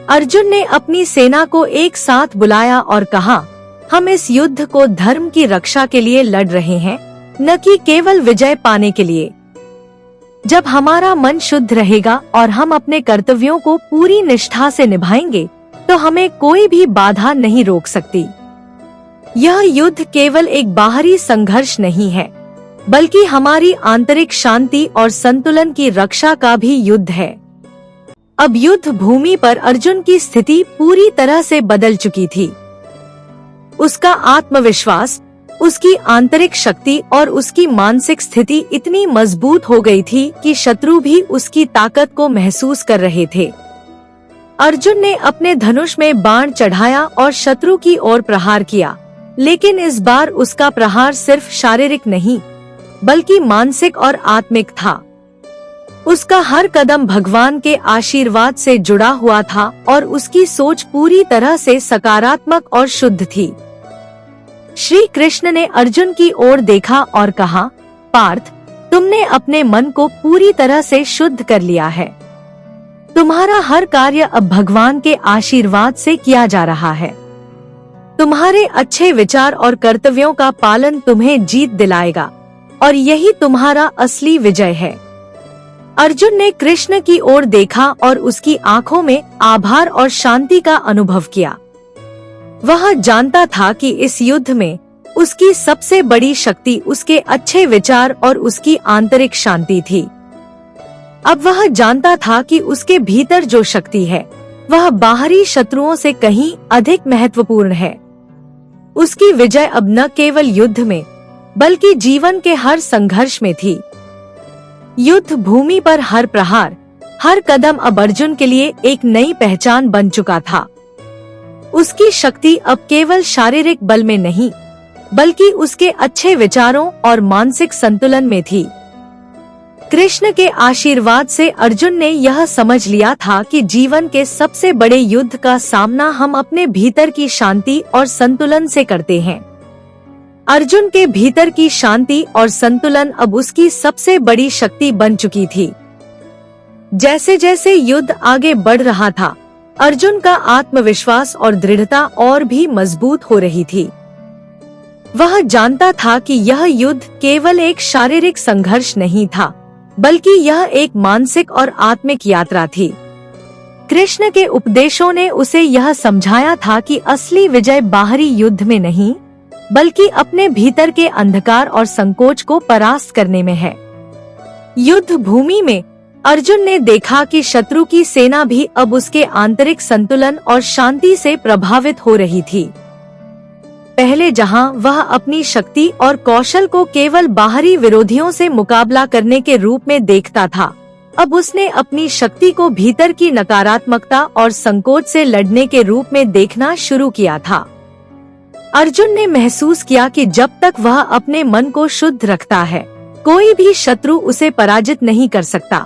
अर्जुन ने अपनी सेना को एक साथ बुलाया और कहा, हम इस युद्ध को धर्म की रक्षा के लिए लड़ रहे हैं, न कि केवल विजय पाने के लिए। जब हमारा मन शुद्ध रहेगा और हम अपने कर्तव्यों को पूरी निष्ठा से निभाएंगे, तो हमें कोई भी बाधा नहीं रोक सकती। यह युद्ध केवल एक बाहरी संघर्ष नहीं है, बल्कि हमारी आंतरिक शांति और संतुलन की रक्षा का भी युद्ध है। अब युद्ध भूमि पर अर्जुन की स्थिति पूरी तरह से बदल चुकी थी। उसका आत्मविश्वास, उसकी आंतरिक शक्ति और उसकी मानसिक स्थिति इतनी मजबूत हो गई थी कि शत्रु भी उसकी ताकत को महसूस कर रहे थे। अर्जुन ने अपने धनुष में बाण चढ़ाया और शत्रु की ओर प्रहार किया, लेकिन इस बार उसका प्रहार सिर्फ शारीरिक नहीं, बल्कि मानसिक और आत्मिक था। उसका हर कदम भगवान के आशीर्वाद से जुड़ा हुआ था और उसकी सोच पूरी तरह से सकारात्मक और शुद्ध थी। श्री कृष्ण ने अर्जुन की ओर देखा और कहा, पार्थ, तुमने अपने मन को पूरी तरह से शुद्ध कर लिया है। तुम्हारा हर कार्य अब भगवान के आशीर्वाद से किया जा रहा है। तुम्हारे अच्छे विचार और कर्तव्यों का पालन तुम्हें जीत दिलाएगा और यही तुम्हारा असली विजय है। अर्जुन ने कृष्ण की ओर देखा और उसकी आंखों में आभार और शांति का अनुभव किया। वह जानता था कि इस युद्ध में उसकी सबसे बड़ी शक्ति उसके अच्छे विचार और उसकी आंतरिक शांति थी। अब वह जानता था कि उसके भीतर जो शक्ति है, वह बाहरी शत्रुओं से कहीं अधिक महत्वपूर्ण है। उसकी विजय अब न केवल युद्ध में बल्कि जीवन के हर संघर्ष में थी। युद्ध भूमि पर हर प्रहार, हर कदम अब अर्जुन के लिए एक नई पहचान बन चुका था। उसकी शक्ति अब केवल शारीरिक बल में नहीं बल्कि उसके अच्छे विचारों और मानसिक संतुलन में थी। कृष्ण के आशीर्वाद से अर्जुन ने यह समझ लिया था कि जीवन के सबसे बड़े युद्ध का सामना हम अपने भीतर की शांति और संतुलन से करते हैं। अर्जुन के भीतर की शांति और संतुलन अब उसकी सबसे बड़ी शक्ति बन चुकी थी। जैसे जैसे युद्ध आगे बढ़ रहा था, अर्जुन का आत्मविश्वास और दृढ़ता और भी मजबूत हो रही थी। वह जानता था कि यह युद्ध केवल एक शारीरिक संघर्ष नहीं था, बल्कि यह एक मानसिक और आत्मिक यात्रा थी। कृष्ण के उपदेशों ने उसे यह समझाया था कि असली विजय बाहरी युद्ध में नहीं, बल्कि अपने भीतर के अंधकार और संकोच को परास्त करने में है। युद्ध भूमि में अर्जुन ने देखा कि शत्रु की सेना भी अब उसके आंतरिक संतुलन और शांति से प्रभावित हो रही थी। पहले जहां वह अपनी शक्ति और कौशल को केवल बाहरी विरोधियों से मुकाबला करने के रूप में देखता था, अब उसने अपनी शक्ति को भीतर की नकारात्मकता और संकोच से लड़ने के रूप में देखना शुरू किया था। अर्जुन ने महसूस किया कि जब तक वह अपने मन को शुद्ध रखता है, कोई भी शत्रु उसे पराजित नहीं कर सकता।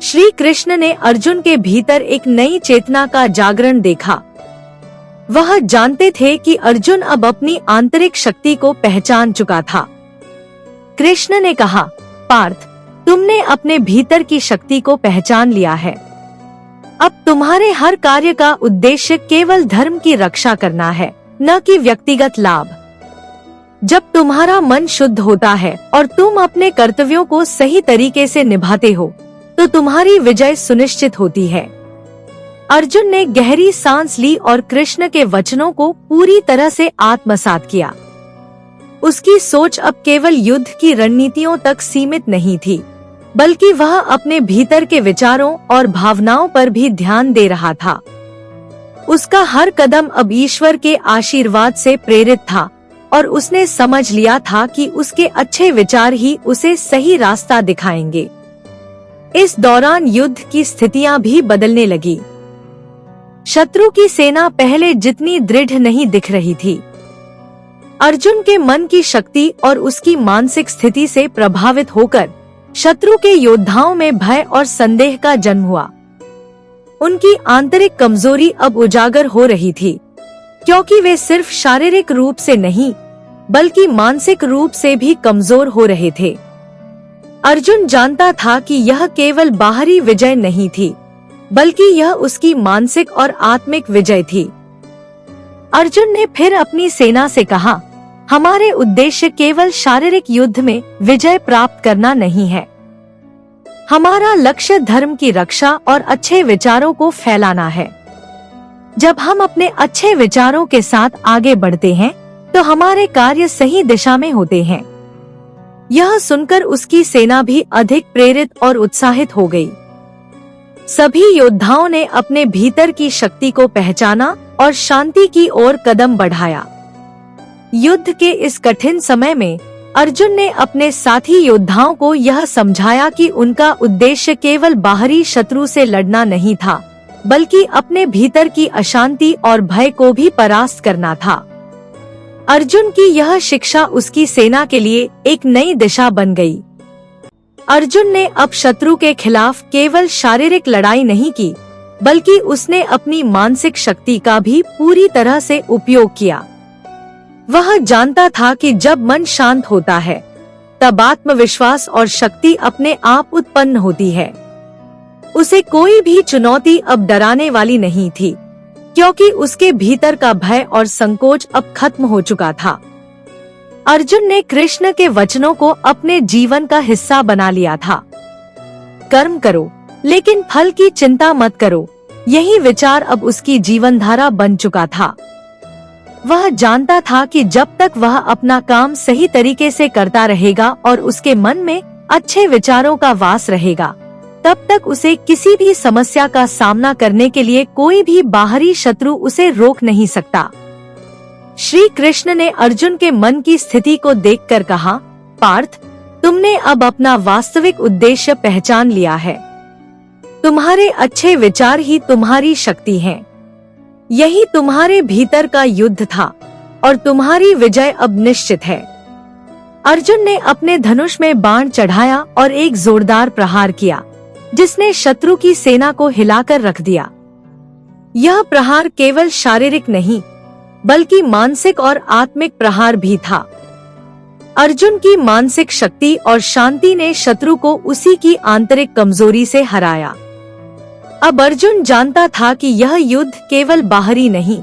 श्री कृष्ण ने अर्जुन के भीतर एक नई चेतना का जागरण देखा। वह जानते थे कि अर्जुन अब अपनी आंतरिक शक्ति को पहचान चुका था। कृष्ण ने कहा, पार्थ, तुमने अपने भीतर की शक्ति को पहचान लिया है। अब तुम्हारे हर कार्य का उद्देश्य केवल धर्म की रक्षा करना है, न कि व्यक्तिगत लाभ। जब तुम्हारा मन शुद्ध होता है और तुम अपने कर्तव्यों को सही तरीके से निभाते हो, तो तुम्हारी विजय सुनिश्चित होती है। अर्जुन ने गहरी सांस ली और कृष्ण के वचनों को पूरी तरह से आत्मसात किया। उसकी सोच अब केवल युद्ध की रणनीतियों तक सीमित नहीं थी, बल्कि वह अपने भीतर के विचारों और भावनाओं पर भी ध्यान दे रहा था। उसका हर कदम अब ईश्वर के आशीर्वाद से प्रेरित था और उसने समझ लिया था कि उसके अच्छे विचार ही उसे सही रास्ता दिखाएंगे। इस दौरान युद्ध की स्थितियां भी बदलने लगी। शत्रु की सेना पहले जितनी दृढ़ नहीं दिख रही थी। अर्जुन के मन की शक्ति और उसकी मानसिक स्थिति से प्रभावित होकर शत्रु के योद्धाओं में भय और संदेह का जन्म हुआ। उनकी आंतरिक कमजोरी अब उजागर हो रही थी, क्योंकि वे सिर्फ शारीरिक रूप से नहीं, बल्कि मानसिक रूप से भी कमजोर हो रहे थे। अर्जुन जानता था कि यह केवल बाहरी विजय नहीं थी, बल्कि यह उसकी मानसिक और आत्मिक विजय थी। अर्जुन ने फिर अपनी सेना से कहा, हमारे उद्देश्य केवल शारीरिक युद्ध में विजय प्राप्त करना नहीं है। हमारा लक्ष्य धर्म की रक्षा और अच्छे विचारों को फैलाना है। जब हम अपने अच्छे विचारों के साथ आगे बढ़ते हैं, तो हमारे कार्य सही दिशा में होते हैं। यह सुनकर उसकी सेना भी अधिक प्रेरित और उत्साहित हो गई। सभी योद्धाओं ने अपने भीतर की शक्ति को पहचाना और शांति की ओर कदम बढ़ाया। युद्ध के इस कठिन समय में अर्जुन ने अपने साथी योद्धाओं को यह समझाया कि उनका उद्देश्य केवल बाहरी शत्रु से लड़ना नहीं था, बल्कि अपने भीतर की अशांति और भय को भी परास्त करना था। अर्जुन की यह शिक्षा उसकी सेना के लिए एक नई दिशा बन गई। अर्जुन ने अब शत्रु के खिलाफ केवल शारीरिक लड़ाई नहीं की, बल्कि उसने अपनी मानसिक शक्ति का भी पूरी तरह से उपयोग किया। वह जानता था कि जब मन शांत होता है, तब आत्मविश्वास और शक्ति अपने आप उत्पन्न होती है। उसे कोई भी चुनौती अब डराने वाली नहीं थी, क्योंकि उसके भीतर का भय और संकोच अब खत्म हो चुका था। अर्जुन ने कृष्ण के वचनों को अपने जीवन का हिस्सा बना लिया था। कर्म करो, लेकिन फल की चिंता मत करो। यही विचार अब उसकी जीवनधारा बन चुका था। वह जानता था कि जब तक वह अपना काम सही तरीके से करता रहेगा और उसके मन में अच्छे विचारों का वास रहेगा, तब तक उसे किसी भी समस्या का सामना करने के लिए कोई भी बाहरी शत्रु उसे रोक नहीं सकता। श्री कृष्ण ने अर्जुन के मन की स्थिति को देखकर कहा, पार्थ, तुमने अब अपना वास्तविक उद्देश्य पहचान लिया है। तुम्हारे अच्छे विचार ही तुम्हारी शक्ति हैं। यही तुम्हारे भीतर का युद्ध था और तुम्हारी विजय अब निश्चित है। अर्जुन ने अपने धनुष में बाण चढ़ाया और एक जोरदार प्रहार किया, जिसने शत्रु की सेना को हिलाकर रख दिया। यह प्रहार केवल शारीरिक नहीं, बल्कि मानसिक और आत्मिक प्रहार भी था। अर्जुन की मानसिक शक्ति और शांति ने शत्रु को उसी की आंतरिक कमजोरी से हराया। अब अर्जुन जानता था कि यह युद्ध केवल बाहरी नहीं,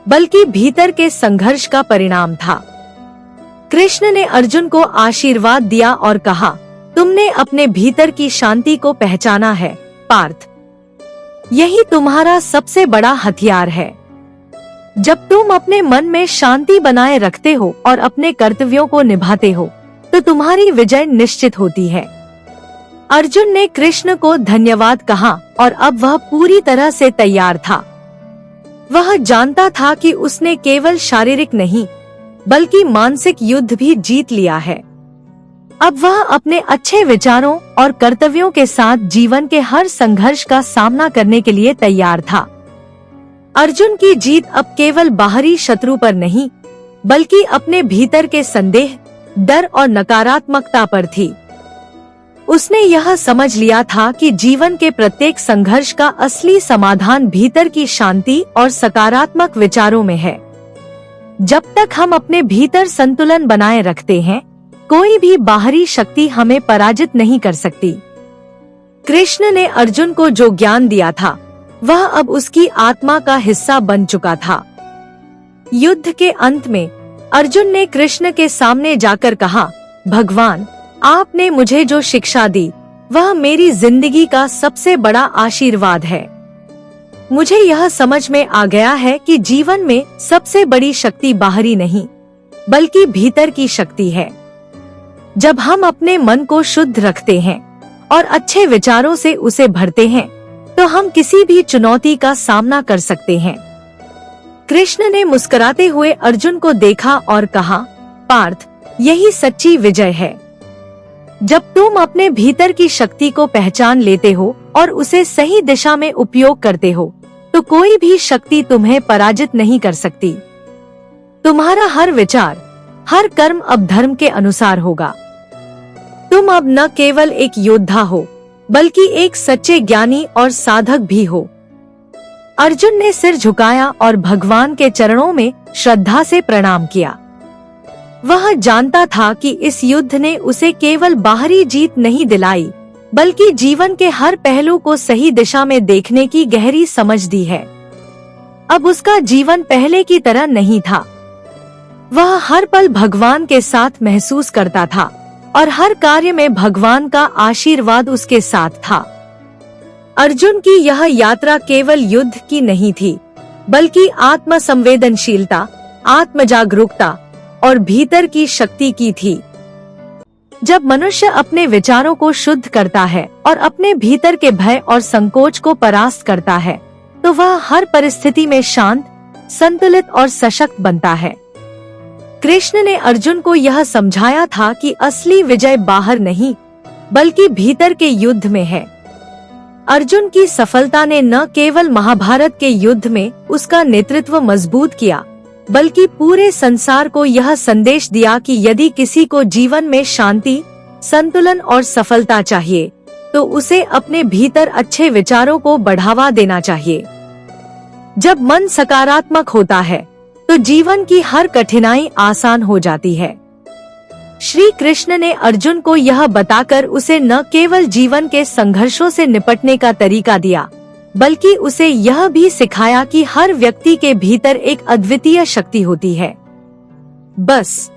बल्कि भीतर के संघर्ष का परिणाम था। कृष्ण ने अर्जुन को आशीर्वाद दिया और कहा, तुमने अपने भीतर की शांति को पहचाना है, पार्थ। यही तुम्हारा सबसे बड़ा हथियार है। जब तुम अपने मन में शांति बनाए रखते हो और अपने कर्तव्यों को निभाते हो, तो तुम्हारी विजय निश्चित होती है। अर्जुन ने कृष्ण को धन्यवाद कहा और अब वह पूरी तरह से तैयार था। वह जानता था कि उसने केवल शारीरिक नहीं, बल्कि मानसिक युद्ध भी जीत लिया है। अब वह अपने अच्छे विचारों और कर्तव्यों के साथ जीवन के हर संघर्ष का सामना करने के लिए तैयार था। अर्जुन की जीत अब केवल बाहरी शत्रु पर नहीं, बल्कि अपने भीतर के संदेह, डर और नकारात्मकता पर थी। उसने यह समझ लिया था कि जीवन के प्रत्येक संघर्ष का असली समाधान भीतर की शांति और सकारात्मक विचारों में है। जब तक हम अपने भीतर संतुलन बनाए रखते हैं, कोई भी बाहरी शक्ति हमें पराजित नहीं कर सकती। कृष्ण ने अर्जुन को जो ज्ञान दिया था, वह अब उसकी आत्मा का हिस्सा बन चुका था। युद्ध के अंत में अर्जुन ने कृष्ण के सामने जाकर कहा, भगवान, आपने मुझे जो शिक्षा दी, वह मेरी जिंदगी का सबसे बड़ा आशीर्वाद है। मुझे यह समझ में आ गया है कि जीवन में सबसे बड़ी शक्ति बाहरी नहीं, बल्कि भीतर की शक्ति है। जब हम अपने मन को शुद्ध रखते हैं और अच्छे विचारों से उसे भरते हैं, तो हम किसी भी चुनौती का सामना कर सकते हैं। कृष्ण ने मुस्कुराते हुए अर्जुन को देखा और कहा, पार्थ, यही सच्ची विजय है। जब तुम अपने भीतर की शक्ति को पहचान लेते हो और उसे सही दिशा में उपयोग करते हो, तो कोई भी शक्ति तुम्हें पराजित नहीं कर सकती। तुम्हारा हर विचार, हर कर्म अब धर्म के अनुसार होगा। तुम अब न केवल एक योद्धा हो, बल्कि एक सच्चे ज्ञानी और साधक भी हो। अर्जुन ने सिर झुकाया और भगवान के चरणों में श्रद्धा से प्रणाम किया। वह जानता था कि इस युद्ध ने उसे केवल बाहरी जीत नहीं दिलाई, बल्कि जीवन के हर पहलू को सही दिशा में देखने की गहरी समझ दी है। अब उसका जीवन पहले की तरह नहीं था। वह हर पल भगवान के साथ महसूस करता था और हर कार्य में भगवान का आशीर्वाद उसके साथ था। अर्जुन की यह यात्रा केवल युद्ध की नहीं थी, बल्कि आत्म संवेदनशीलता, आत्म जागरूकता और भीतर की शक्ति की थी। जब मनुष्य अपने विचारों को शुद्ध करता है और अपने भीतर के भय और संकोच को परास्त करता है, तो वह हर परिस्थिति में शांत, संतुलित और सशक्त बनता है। कृष्ण ने अर्जुन को यह समझाया था कि असली विजय बाहर नहीं, बल्कि भीतर के युद्ध में है। अर्जुन की सफलता ने न केवल महाभारत के युद्ध में उसका नेतृत्व मजबूत किया, बल्कि पूरे संसार को यह संदेश दिया कि यदि किसी को जीवन में शांति, संतुलन और सफलता चाहिए, तो उसे अपने भीतर अच्छे विचारों को बढ़ावा देना चाहिए। जब मन सकारात्मक होता है, तो जीवन की हर कठिनाई आसान हो जाती है। श्री कृष्ण ने अर्जुन को यह बताकर उसे न केवल जीवन के संघर्षों से निपटने का तरीका दिया, बल्कि उसे यह भी सिखाया कि हर व्यक्ति के भीतर एक अद्वितीय शक्ति होती है। बस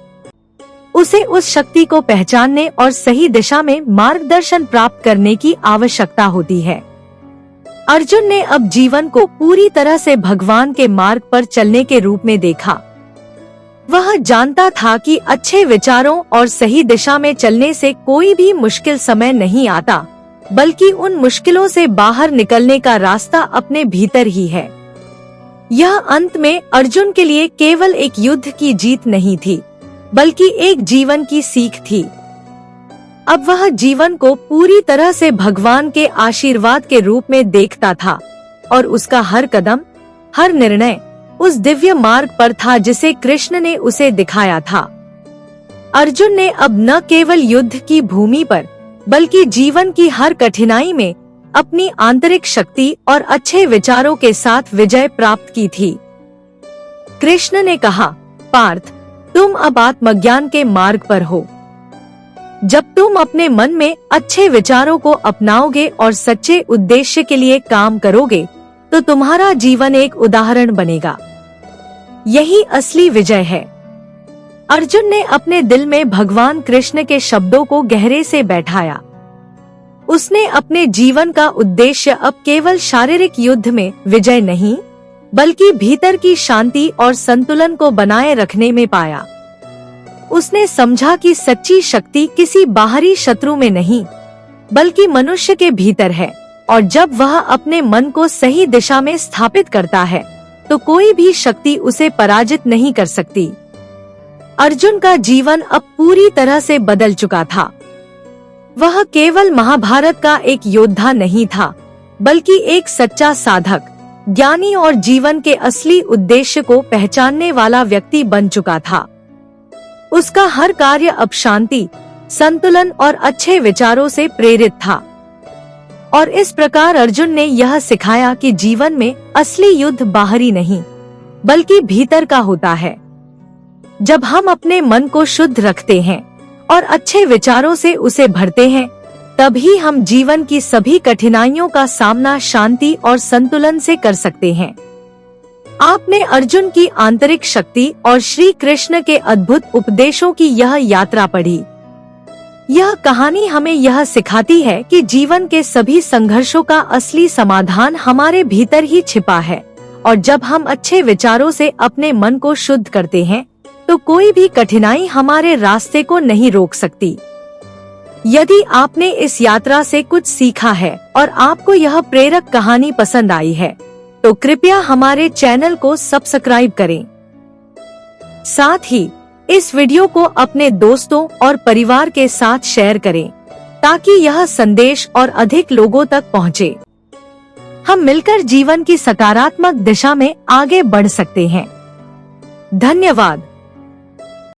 उसे उस शक्ति को पहचानने और सही दिशा में मार्गदर्शन प्राप्त करने की आवश्यकता होती है। अर्जुन ने अब जीवन को पूरी तरह से भगवान के मार्ग पर चलने के रूप में देखा। वह जानता था कि अच्छे विचारों और सही दिशा में चलने से कोई भी मुश्किल समय नहीं आता, बल्कि उन मुश्किलों से बाहर निकलने का रास्ता अपने भीतर ही है। यह अंत में अर्जुन के लिए केवल एक युद्ध की जीत नहीं थी, बल्कि एक जीवन की सीख थी। अब वह जीवन को पूरी तरह से भगवान के आशीर्वाद के रूप में देखता था और उसका हर कदम, हर निर्णय उस दिव्य मार्ग पर था जिसे कृष्ण ने उसे दिखाया था। अर्जुन ने अब न केवल युद्ध की भूमि पर, बल्कि जीवन की हर कठिनाई में अपनी आंतरिक शक्ति और अच्छे विचारों के साथ विजय प्राप्त की थी। कृष्ण ने कहा, पार्थ, तुम अब आत्मज्ञान के मार्ग पर हो। जब तुम अपने मन में अच्छे विचारों को अपनाओगे और सच्चे उद्देश्य के लिए काम करोगे, तो तुम्हारा जीवन एक उदाहरण बनेगा। यही असली विजय है। अर्जुन ने अपने दिल में भगवान कृष्ण के शब्दों को गहरे से बैठाया। उसने अपने जीवन का उद्देश्य अब केवल शारीरिक युद्ध में विजय नहीं, बल्कि भीतर की शांति और संतुलन को बनाए रखने में पाया। उसने समझा कि सच्ची शक्ति किसी बाहरी शत्रु में नहीं, बल्कि मनुष्य के भीतर है, और जब वह अपने मन को सही दिशा में स्थापित करता है, तो कोई भी शक्ति उसे पराजित नहीं कर सकती। अर्जुन का जीवन अब पूरी तरह से बदल चुका था। वह केवल महाभारत का एक योद्धा नहीं था, बल्कि एक सच्चा साधक, ज्ञानी और जीवन के असली उद्देश्य को पहचानने वाला व्यक्ति बन चुका था। उसका हर कार्य अब शांति, संतुलन और अच्छे विचारों से प्रेरित था। और इस प्रकार अर्जुन ने यह सिखाया कि जीवन में असली युद्ध बाहरी नहीं, बल्कि भीतर का होता है। जब हम अपने मन को शुद्ध रखते हैं और अच्छे विचारों से उसे भरते हैं, तभी हम जीवन की सभी कठिनाइयों का सामना शांति और संतुलन से कर सकते हैं। आपने अर्जुन की आंतरिक शक्ति और श्री कृष्ण के अद्भुत उपदेशों की यह यात्रा पढ़ी। यह कहानी हमें यह सिखाती है कि जीवन के सभी संघर्षों का असली समाधान हमारे भीतर ही छिपा है, और जब हम अच्छे विचारों से अपने मन को शुद्ध करते हैं, तो कोई भी कठिनाई हमारे रास्ते को नहीं रोक सकती। यदि आपने इस यात्रा से कुछ सीखा है और आपको यह प्रेरक कहानी पसंद आई है, तो कृपया हमारे चैनल को सब्सक्राइब करें। साथ ही इस वीडियो को अपने दोस्तों और परिवार के साथ शेयर करें, ताकि यह संदेश और अधिक लोगों तक पहुंचे। हम मिलकर जीवन की सकारात्मक दिशा में आगे बढ़ सकते हैं। धन्यवाद।